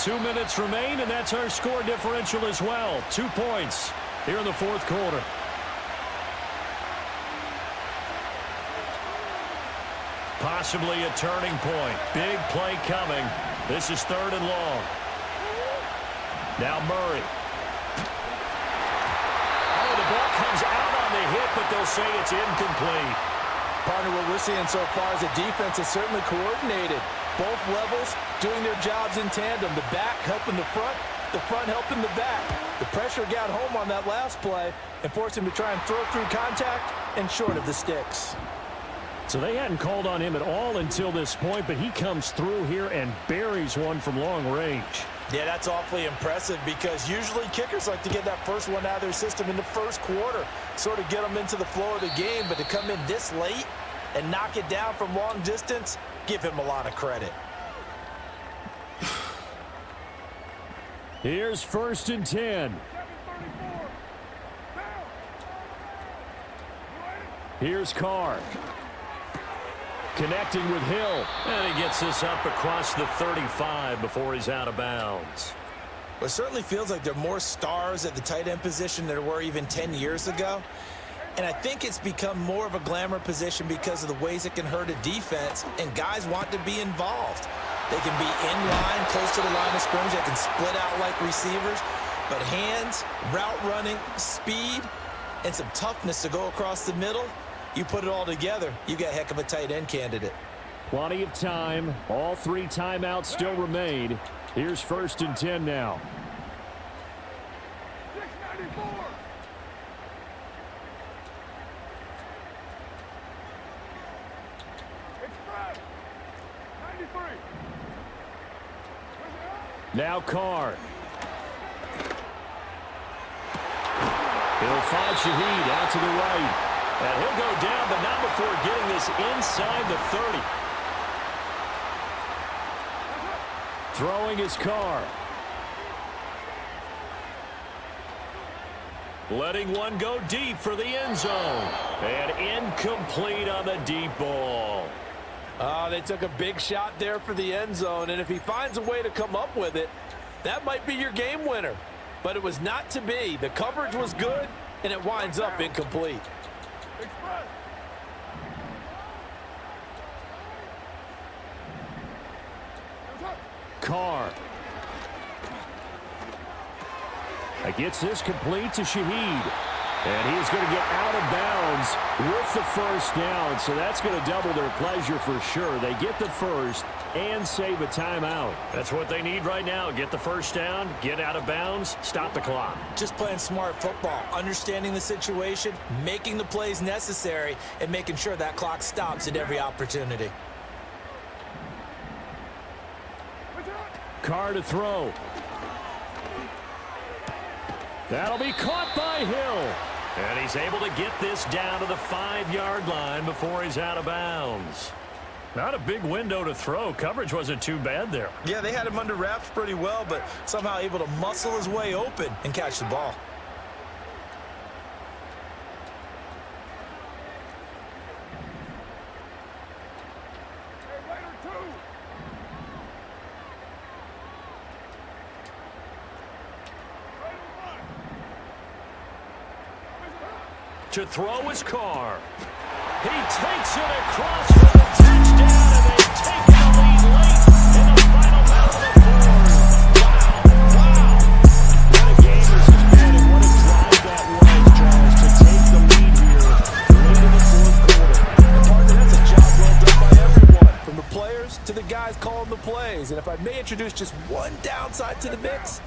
2 minutes remain, and that's our score differential as well. 2 points here in the 4th quarter. Possibly a turning point. Big play coming. This is 3rd and long. Now Murray. Oh, the ball comes out on the hit, but they'll say it's incomplete. Partner, what we're seeing so far is the defense is certainly coordinated. Both levels doing their jobs in tandem. The back helping the front helping the back. The pressure got home on that last play and forced him to try and throw through contact and short of the sticks. So they hadn't called on him at all until this point, but he comes through here and buries one from long range. Yeah, that's awfully impressive because usually kickers like to get that first one out of their system in the 1st quarter, sort of get them into the flow of the game, but to come in this late and knock it down from long distance, give him a lot of credit. Here's 1st and 10. Here's Carr. Connecting with Hill. And he gets this up across the 35 before he's out of bounds. Well, it certainly feels like there are more stars at the tight end position than there were even 10 years ago. And I think it's become more of a glamour position because of the ways it can hurt a defense, and guys want to be involved. They can be in line, close to the line of scrimmage. They can split out like receivers. But hands, route running, speed, and some toughness to go across the middle, you put it all together, you got a heck of a tight end candidate. Plenty of time. All 3 timeouts still remain. Here's 1st and 10 now. Now Carr. He'll find Shaheed out to the right. And he'll go down, but not before getting this inside the 30. Throwing his Carr. Letting one go deep for the end zone. And incomplete on the deep ball. They took a big shot there for the end zone, and if he finds a way to come up with it, that might be your game winner. But it was not to be. The coverage was good, and it winds up incomplete. Carr. Gets this complete to Shaheed. And he's going to get out of bounds with the first down. So that's going to double their pleasure for sure. They get the first and save a timeout. That's what they need right now. Get the first down, get out of bounds, stop the clock. Just playing smart football, understanding the situation, making the plays necessary, and making sure that clock stops at every opportunity. Carr to throw. That'll be caught by Hill. And he's able to get this down to the 5-yard line before he's out of bounds. Not a big window to throw. Coverage wasn't too bad there. Yeah, they had him under wraps pretty well, but somehow able to muscle his way open and catch the ball. To throw his Carr. He takes it across for the touchdown, and they take the lead late in the final minute of the fourth. Wow. What a game this has been, and what a drive that was, Charles, to take the lead here late in the fourth quarter. And partner, that's a job well done by everyone, from the players to the guys calling the plays. And if I may introduce just one downside to the mix,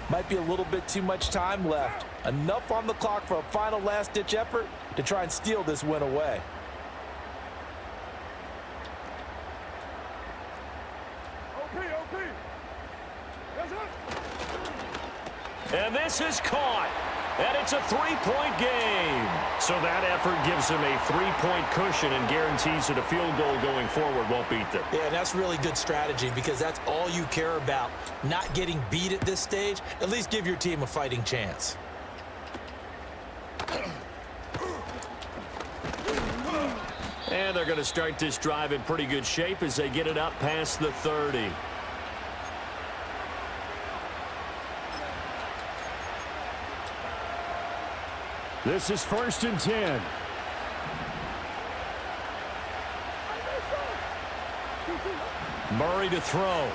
might be a little bit too much time left. Enough on the clock for a final last-ditch effort to try and steal this win away. And this is caught. And it's a 3-point game. So that effort gives them a 3-point cushion and guarantees that a field goal going forward won't beat them. Yeah, that's really good strategy because that's all you care about. Not getting beat at this stage. At least give your team a fighting chance. And they're going to start this drive in pretty good shape as they get it up past the 30. This is 1st and 10. Murray to throw.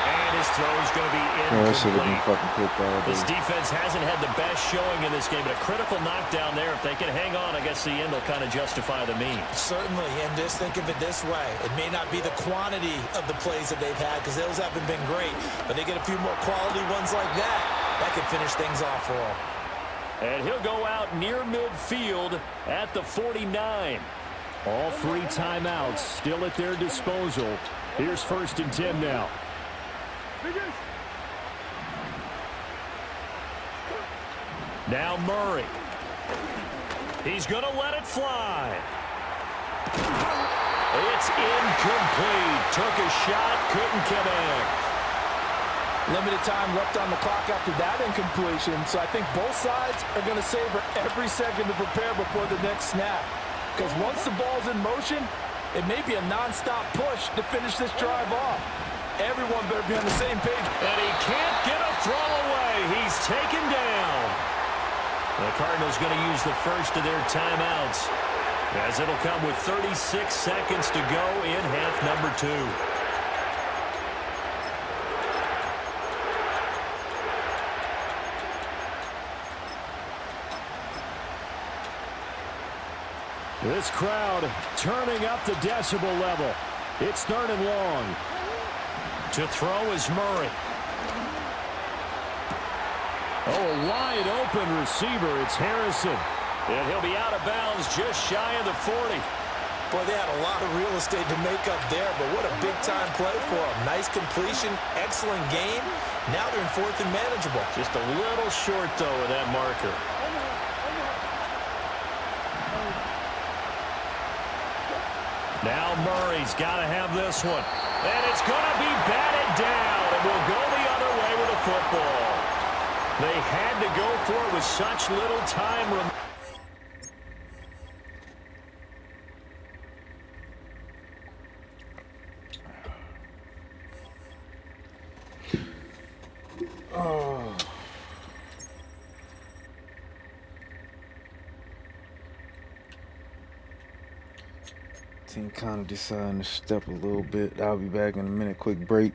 And his throw is going to be incomplete. This defense hasn't had the best showing in this game, but a critical knockdown there. If they can hang on, I guess the end will kind of justify the means. Certainly, and just think of it this way. It may not be the quantity of the plays that they've had because those haven't been great, but they get a few more quality ones like that. That can finish things off for them. And he'll go out near midfield at the 49. All 3 timeouts still at their disposal. Here's 1st and 10 now. Now Murray. He's going to let it fly. It's incomplete. Took a shot, couldn't connect. Limited time left on the clock after that incompletion, so I think both sides are going to savor every second to prepare before the next snap. Because once the ball's in motion, it may be a non-stop push to finish this drive off. Everyone better be on the same page. And he can't get a throw away. He's taken down. The Cardinals going to use the first of their timeouts, as it'll come with 36 seconds to go in half number 2. This crowd turning up the decibel level. It's 3rd and long. To throw is Murray. Oh, a wide open receiver. It's Harrison. And he'll be out of bounds just shy of the 40. Boy, they had a lot of real estate to make up there, but what a big-time play for them. Nice completion, excellent game. Now they're in 4th and manageable. Just a little short, though, of that marker. Now Murray's got to have this one. And it's going to be batted down. And will go the other way with the football. They had to go for it with such little time remaining. Team kind of deciding to step a little bit. I'll be back in a minute. Quick break.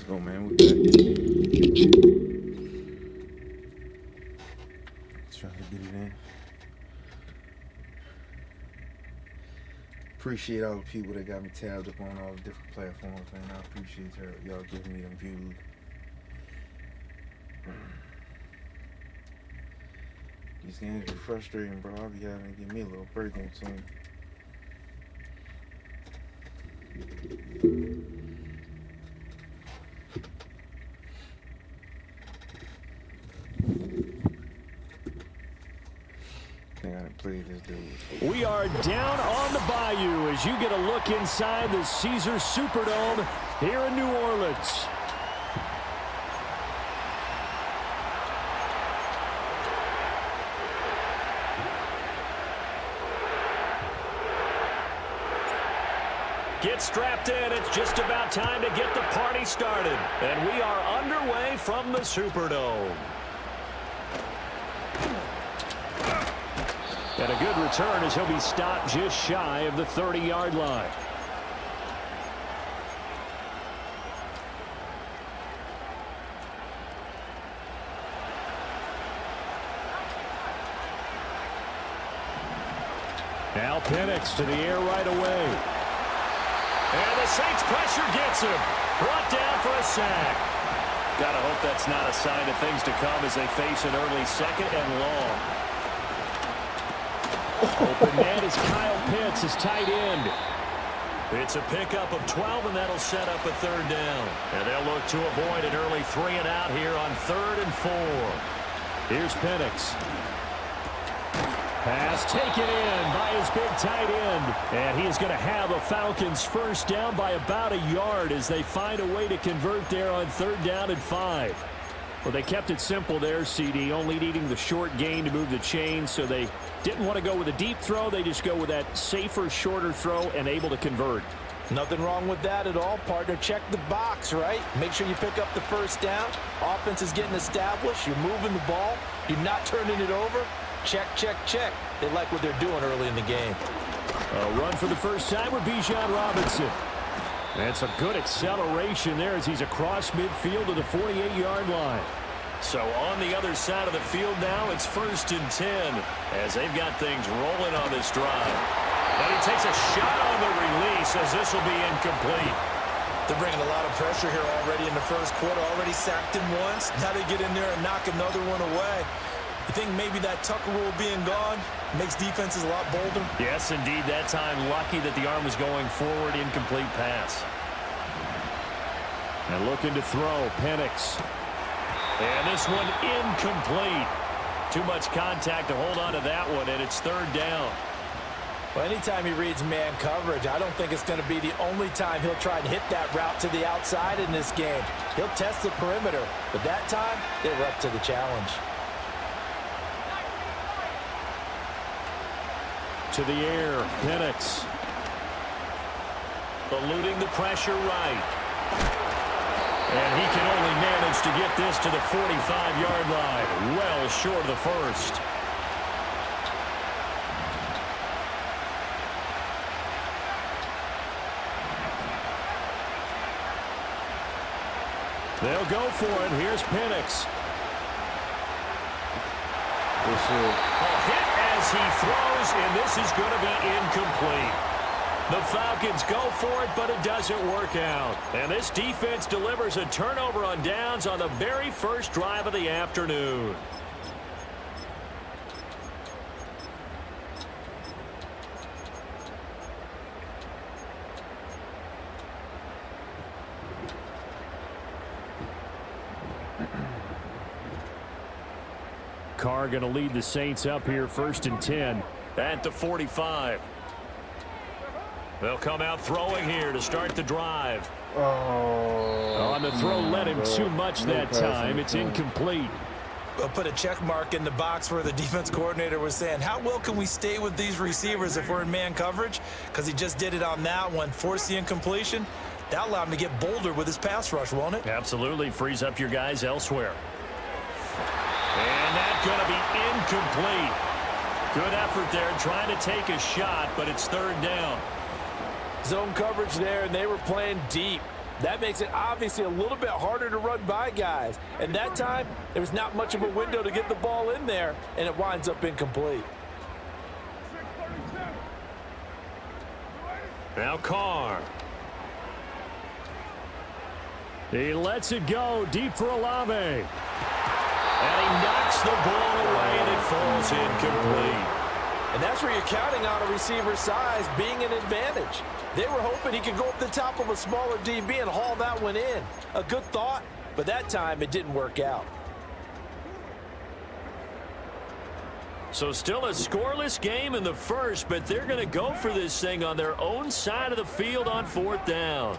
Let's go, man. We back. Let's try to get it in. Appreciate all the people that got me tabbed up on all the different platforms, man. I appreciate y'all giving me them views. These games be frustrating, bro. I'll be having to give me a little break on some. I think I done played this dude. We are down on the bayou as you get a look inside the Caesars Superdome here in New Orleans. Get strapped in. It's just about time to get the party started. And we are underway from the Superdome. And a good return as he'll be stopped just shy of the 30-yard line. Now Penix to the air right away. And the Saints pressure gets him. Brought down for a sack. Gotta hope that's not a sign of things to come as they face an early second and long. Open man is Kyle Pitts, his tight end. It's a pickup of 12, and that'll set up a third down. And they'll look to avoid an early 3 and out here on 3rd and 4. Here's Penix. Pass taken in by his big tight end. And he is going to have a Falcons first down by about a yard as they find a way to convert there on 3rd down and 5. Well, they kept it simple there, CD, only needing the short gain to move the chain, so they didn't want to go with a deep throw. They just go with that safer, shorter throw and able to convert. Nothing wrong with that at all, partner. Check the box, right? Make sure you pick up the first down. Offense is getting established. You're moving the ball. You're not turning it over. Check, check, check. They like what they're doing early in the game. A run for the first time with Bijan Robinson. That's a good acceleration there as he's across midfield to the 48-yard line. So on the other side of the field now, it's 1st and 10 as they've got things rolling on this drive. And he takes a shot on the release as this will be incomplete. They're bringing a lot of pressure here already in the first quarter. Already sacked him once. Now they get in there and knock another one away. You think maybe that Tucker rule being gone makes defenses a lot bolder? Yes, indeed. That time, lucky that the arm was going forward. Incomplete pass. And looking to throw, Penix. And this one incomplete. Too much contact to hold on to that one, and it's 3rd down. Well, anytime he reads man coverage, I don't think it's going to be the only time he'll try and hit that route to the outside in this game. He'll test the perimeter, but that time, they were up to the challenge. To the air, Penix. Eluding the pressure right. And he can only manage to get this to the 45-yard line. Well short of the first. They'll go for it. Here's Penix. A hit as he throws, and this is going to be incomplete. The Falcons go for it, but it doesn't work out. And this defense delivers a turnover on downs on the very first drive of the afternoon. Carr going to lead the Saints up here 1st and 10 at the 45. They'll come out throwing here to start the drive. On the throw, led him too much that time. It's incomplete. I'll put a check mark in the box where the defense coordinator was saying, how well can we stay with these receivers if we're in man coverage? Because he just did it on that one, forced the incompletion. That allowed him to get bolder with his pass rush, won't it? Absolutely. Frees up your guys elsewhere. And that's going to be incomplete. Good effort there trying to take a shot, but it's 3rd down. Zone coverage there, and they were playing deep. That makes it obviously a little bit harder to run by guys. And that time, there was not much of a window to get the ball in there, and it winds up incomplete. Now Carr. He lets it go deep for Olave. And he knocks the ball away, and it falls incomplete. And that's where you're counting on a receiver's size being an advantage. They were hoping he could go up the top of a smaller DB and haul that one in. A good thought, but that time it didn't work out. So still a scoreless game in the first, but they're going to go for this thing on their own side of the field on 4th down.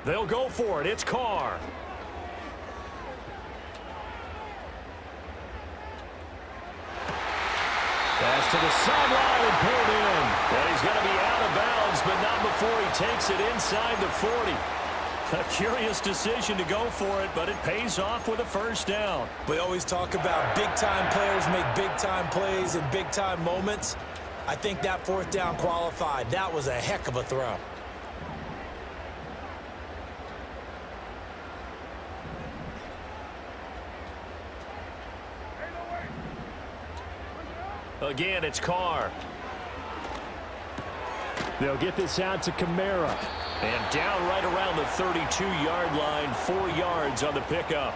They'll go for it. It's Carr. Pass to the sideline and pulled in. And he's going to be out of bounds, but not before he takes it inside the 40. A curious decision to go for it, but it pays off with a 1st down. We always talk about big-time players make big-time plays in big-time moments. I think that 4th down qualified. That was a heck of a throw. Again, it's Carr. They'll get this out to Kamara. And down right around the 32-yard line, 4 yards on the pickup.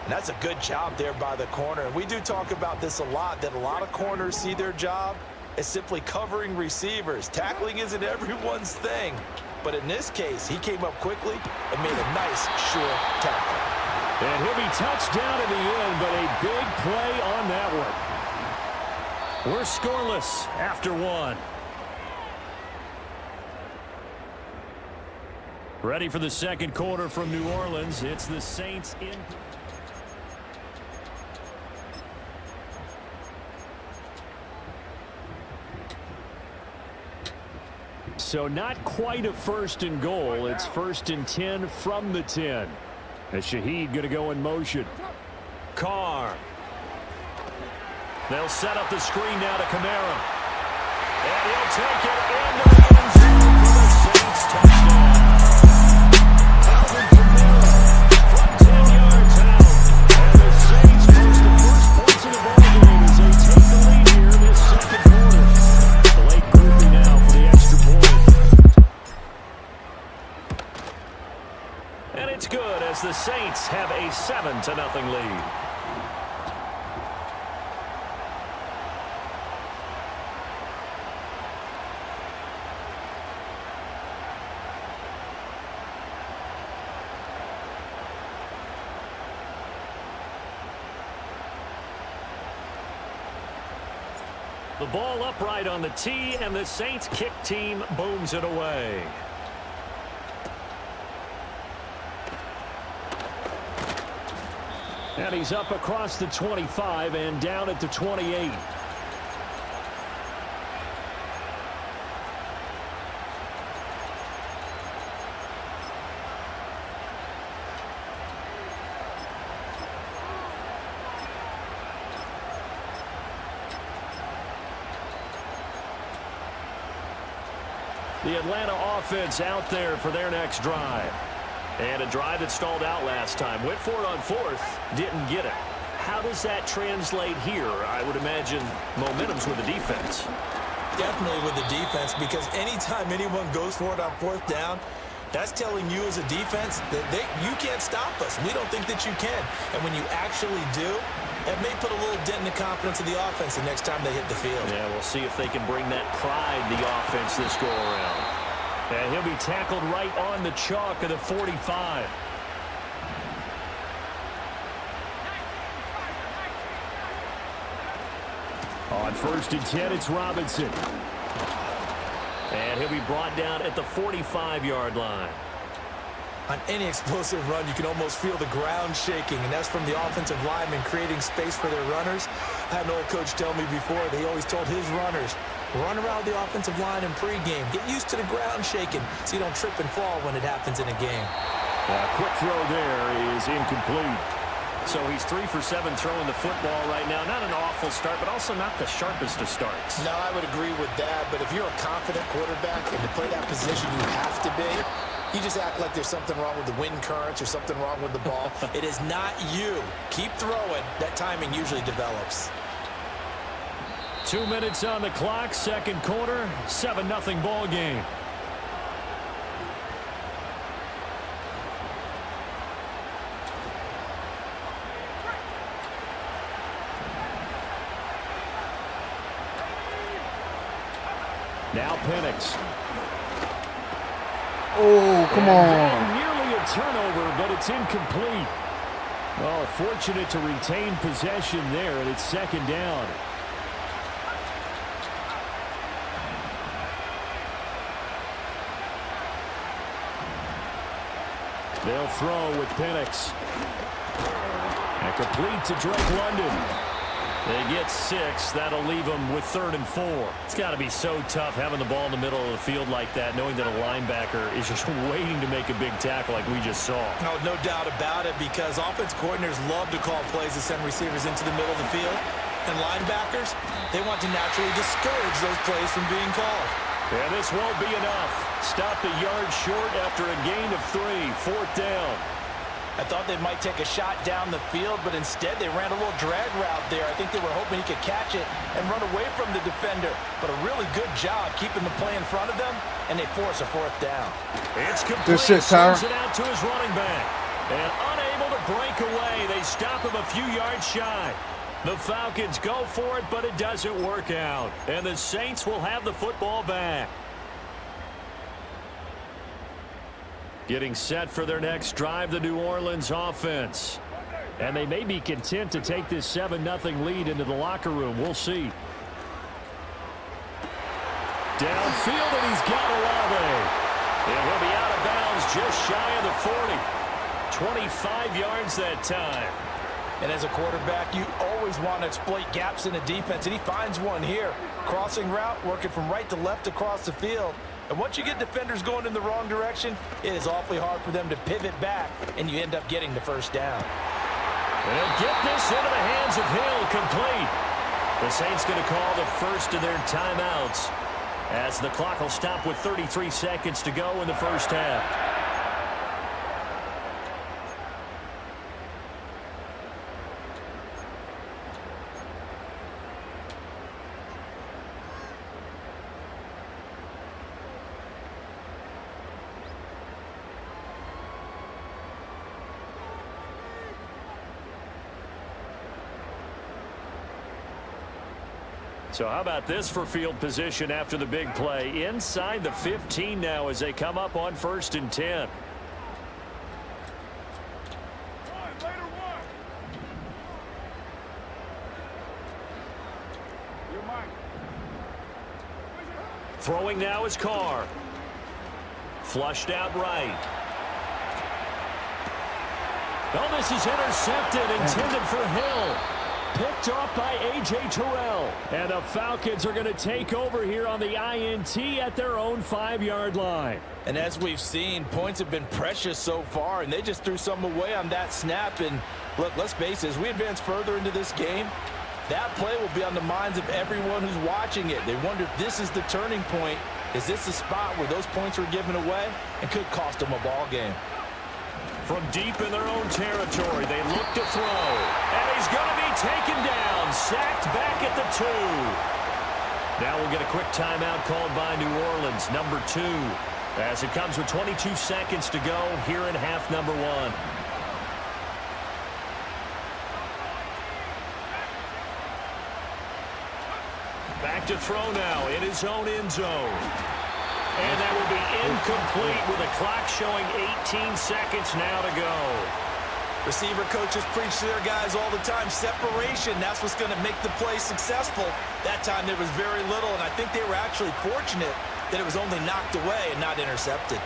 And that's a good job there by the corner. And we do talk about this a lot, that a lot of corners see their job as simply covering receivers. Tackling isn't everyone's thing. But in this case, he came up quickly and made a nice, sure tackle. And he'll be touched down in the end, but a big play on that one. We're scoreless after 1. Ready for the second quarter from New Orleans. It's the Saints in. So not quite a 1st and goal. It's 1st and 10 from the 10. As Shaheed going to go in motion. Carr. They'll set up the screen now to Kamara. And he'll take it into the end zone for the Saints touchdown. Alvin Kamara from 10 yards out. And the Saints post the first points in the ballgame as they take the lead here in this second quarter. The late groupie now for the extra point. And it's good as the Saints have a 7-0 lead. The ball upright on the tee, and the Saints kick team booms it away. And he's up across the 25 and down at the 28. The Atlanta offense out there for their next drive. And a drive that stalled out last time. Went for it on fourth, didn't get it. How does that translate here? I would imagine momentum's with the defense. Definitely with the defense, because anytime anyone goes for it on fourth down, that's telling you as a defense that you can't stop us. We don't think that you can. And when you actually do, it may put a little dent in the confidence of the offense the next time they hit the field. Yeah, we'll see if they can bring that pride the offense this go-around. And he'll be tackled right on the chalk of the 45. On 1st and 10, it's Robinson. And he'll be brought down at the 45-yard line. On any explosive run, you can almost feel the ground shaking, and that's from the offensive linemen creating space for their runners. I had an old coach tell me before, they always told his runners, run around the offensive line in pregame. Get used to the ground shaking so you don't trip and fall when it happens in a game. Quick throw there is incomplete. So he's 3 for 7 throwing the football right now. Not an awful start, but also not the sharpest of starts. No, I would agree with that, but if you're a confident quarterback and to play that position you have to be, you just act like there's something wrong with the wind currents or something wrong with the ball. It is not you. Keep throwing. That timing usually develops. 2 minutes on the clock, second quarter, 7-0 ball game. Now Penix. Oh, come on. Nearly a turnover, but it's incomplete. Well, fortunate to retain possession there, and it's second down. They'll throw with Penix. And complete to Drake London. They get 6. That'll leave them with 3rd and 4. It's got to be so tough having the ball in the middle of the field like that, knowing that a linebacker is just waiting to make a big tackle like we just saw. No doubt about it, because offense coordinators love to call plays to send receivers into the middle of the field. And linebackers, they want to naturally discourage those plays from being called. And this won't be enough. Stop the yard short after a gain of 3. 4th down. I thought they might take a shot down the field, but instead they ran a little drag route there. I think they were hoping he could catch it and run away from the defender. But a really good job keeping the play in front of them, and they force a 4th down. It's complete. Good shit, Tyler. Sends it out to his running back. And unable to break away. They stop him a few yards shy. The Falcons go for it, but it doesn't work out. And the Saints will have the football back. Getting set for their next drive, the New Orleans offense. And they may be content to take this 7-0 lead into the locker room. We'll see. Downfield, and he's got Olave. And he'll be out of bounds just shy of the 40. 25 yards that time. And as a quarterback, you always want to exploit gaps in the defense, and he finds one here. Crossing route, working from right to left across the field. And once you get defenders going in the wrong direction, it is awfully hard for them to pivot back, and you end up getting the 1st down. They'll get this into the hands of Hill, complete. The Saints going to call the first of their timeouts as the clock will stop with 33 seconds to go in the first half. So how about this for field position after the big play? Inside the 15 now as they come up on 1st and 10. Throwing now is Carr. Flushed out right. Oh, this is intercepted, intended for Hill. Picked off by A.J. Terrell. And the Falcons are going to take over here on the INT at their own 5-yard line. And as we've seen, points have been precious so far, and they just threw some away on that snap. And look, let's face it, as we advance further into this game, that play will be on the minds of everyone who's watching it. They wonder if this is the turning point. Is this the spot where those points were given away and could cost them a ball game? From deep in their own territory, they look to throw. And he's going to be taken down, sacked back at the 2. Now we'll get a quick timeout called by New Orleans, number 2, as it comes with 22 seconds to go here in half number 1. Back to throw now in his own end zone. And that will be incomplete with a clock showing 18 seconds now to go. Receiver coaches preach to their guys all the time. Separation, that's what's going to make the play successful. That time there was very little, and I think they were actually fortunate that it was only knocked away and not intercepted.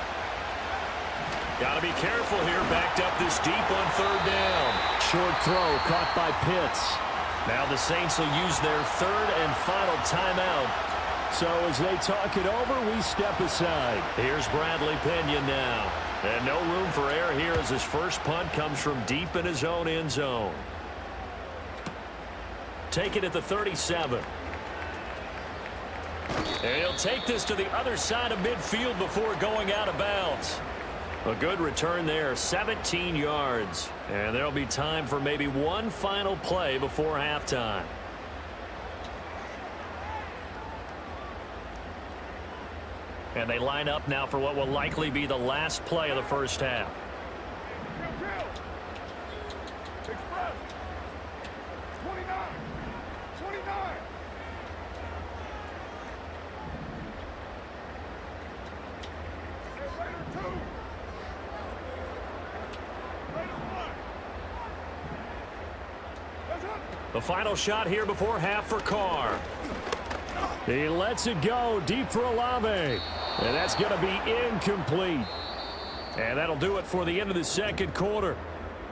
Got to be careful here, backed up this deep on 3rd down. Short throw caught by Pitts. Now the Saints will use their 3rd and final timeout. So as they talk it over, we step aside. Here's Bradley Pinion now. And no room for error here as his first punt comes from deep in his own end zone. Take it at the 37. And he'll take this to the other side of midfield before going out of bounds. A good return there, 17 yards. And there'll be time for maybe one final play before halftime. And they line up now for what will likely be the last play of the first half. Express. 29. 29. Raider 2. Raider 1. The final shot here before half for Carr. He lets it go deep for Olave. And that's going to be incomplete. And that'll do it for the end of the second quarter.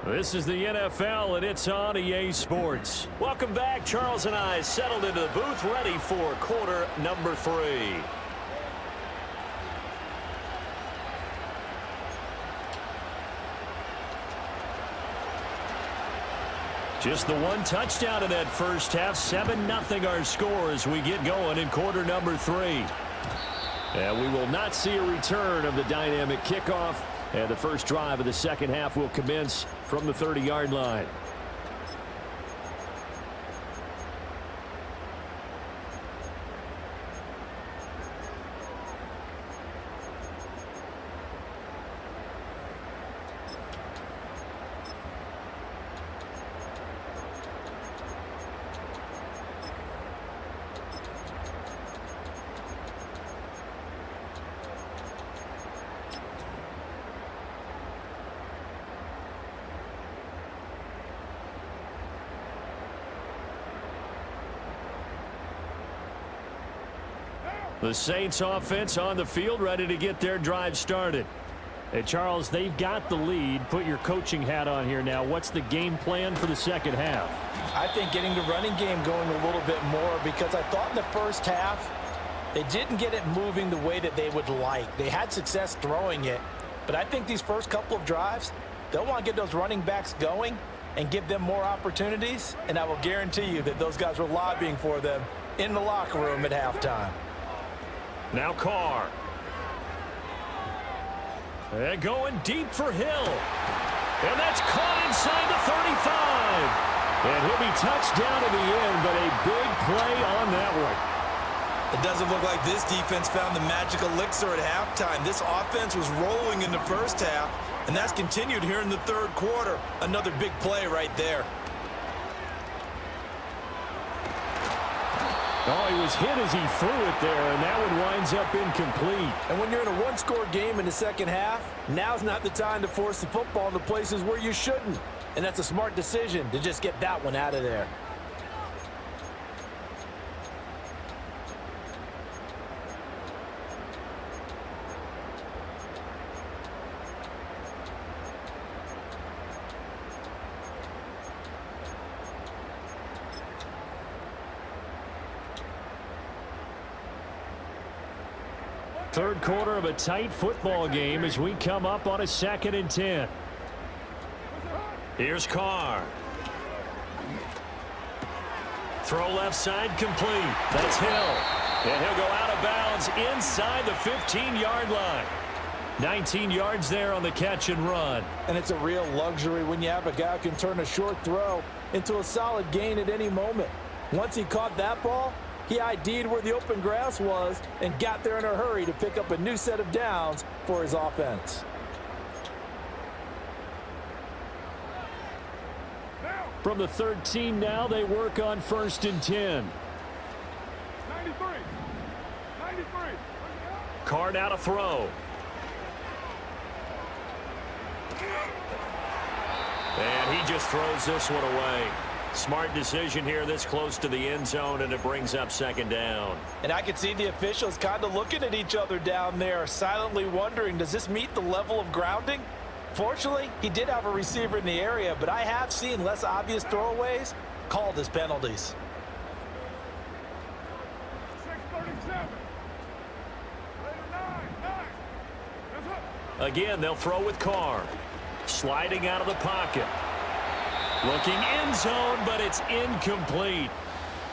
This is the NFL, and it's on EA Sports. Welcome back. Charles and I settled into the booth, ready for quarter number 3. Just the one touchdown in that first half. 7-0 our score as we get going in quarter number 3. And we will not see a return of the dynamic kickoff. And the first drive of the second half will commence from the 30-yard line. The Saints offense on the field, ready to get their drive started. Hey, Charles, they've got the lead. Put your coaching hat on here now. What's the game plan for the second half? I think getting the running game going a little bit more, because I thought in the first half they didn't get it moving the way that they would like. They had success throwing it, but I think these first couple of drives, they'll want to get those running backs going and give them more opportunities, and I will guarantee you that those guys were lobbying for them in the locker room at halftime. Now Carr. And going deep for Hill. And that's caught inside the 35. And he'll be touched down in the end, but a big play on that one. It doesn't look like this defense found the magic elixir at halftime. This offense was rolling in the first half, and that's continued here in the third quarter. Another big play right there. Oh, he was hit as he threw it there, and that one winds up incomplete. And when you're in a one-score game in the second half, now's not the time to force the football into places where you shouldn't. And that's a smart decision to just get that one out of there. Third quarter of a tight football game as we come up on a 2nd and 10. Here's Carr. Throw left side complete. That's Hill. And he'll go out of bounds inside the 15-yard line. 19 yards there on the catch and run. And it's a real luxury when you have a guy who can turn a short throw into a solid gain at any moment. Once he caught that ball, he ID'd where the open grass was and got there in a hurry to pick up a new set of downs for his offense. From the 13 now, they work on 1st and 10. 93. Carr now to throw. And he just throws this one away. Smart decision here this close to the end zone, and it brings up 2nd down. And I could see the officials kind of looking at each other down there, silently wondering, does this meet the level of grounding? Fortunately, he did have a receiver in the area, but I have seen less obvious throwaways called as penalties. 637. Again, they'll throw with Carr. Sliding out of the pocket. Looking end zone, but it's incomplete.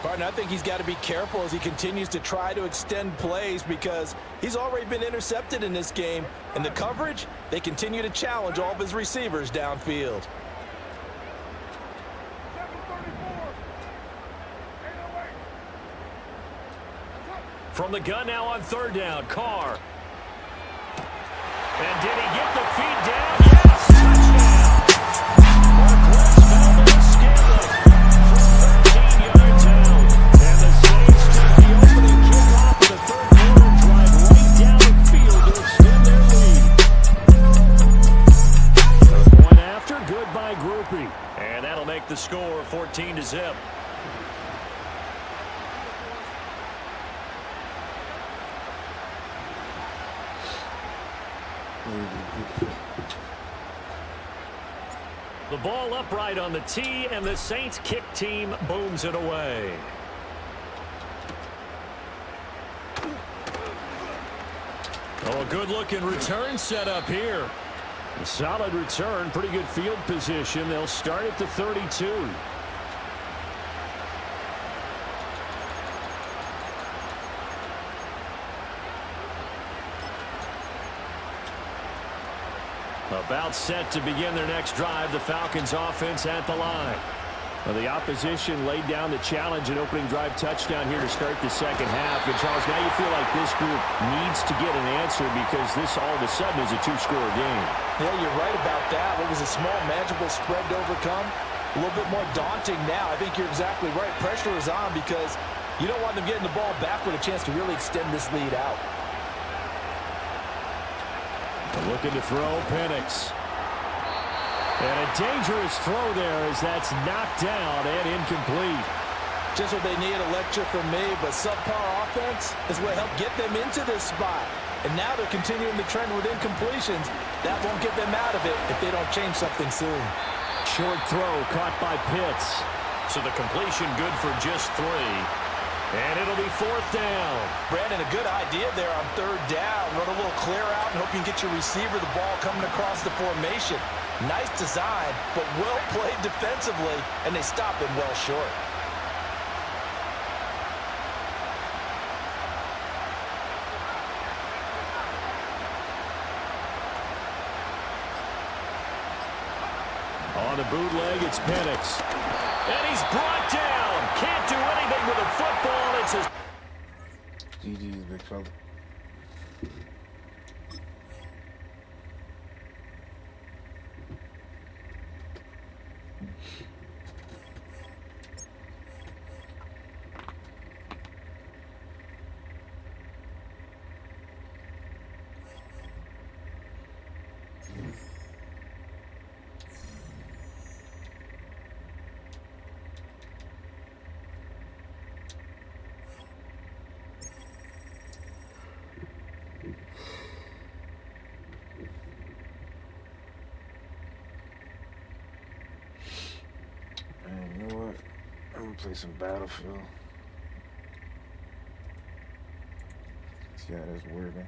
Partner, I think he's got to be careful as he continues to try to extend plays because he's already been intercepted in this game. And the coverage, they continue to challenge all of his receivers downfield. 734. From the gun now on 3rd down, Carr. And did he get the feet down? Yes! Touchdown! Marquez found it Scanlon from 13 yards out. And the Saints took the opening kickoff of the third quarter drive right down the field to extend their lead. The point after, good by Groupie. And that'll make the score 14-0. The ball upright on the tee, and the Saints kick team booms it away. Oh, a good-looking return set up here. A solid return, pretty good field position. They'll start at the 32. About set to begin their next drive. The Falcons offense at the line. Well, the opposition laid down the challenge and opening drive touchdown here to start the second half. And Charles, now you feel like this group needs to get an answer because this all of a sudden is a 2-score game. Yeah, you're right about that. What was a small, manageable spread to overcome? A little bit more daunting now. I think you're exactly right. Pressure is on because you don't want them getting the ball back with a chance to really extend this lead out. Looking to throw, Penix. And a dangerous throw there as that's knocked down and incomplete. Just what they need, a lecture from me, but subpar offense is what helped get them into this spot. And now they're continuing the trend with incompletions. That won't get them out of it if they don't change something soon. Short throw caught by Pitts. So the completion good for just 3. And it'll be 4th down. Brandon, a good idea there on 3rd down. Run a little clear out and hope you can get your receiver the ball coming across the formation. Nice design, but well played defensively, and they stop him well short. On the bootleg, it's Penix. And he's brought down. Can't do anything with a football. It's his... GG's, big fella. Man, you know what? I'm gonna play some Battlefield. See how that's working.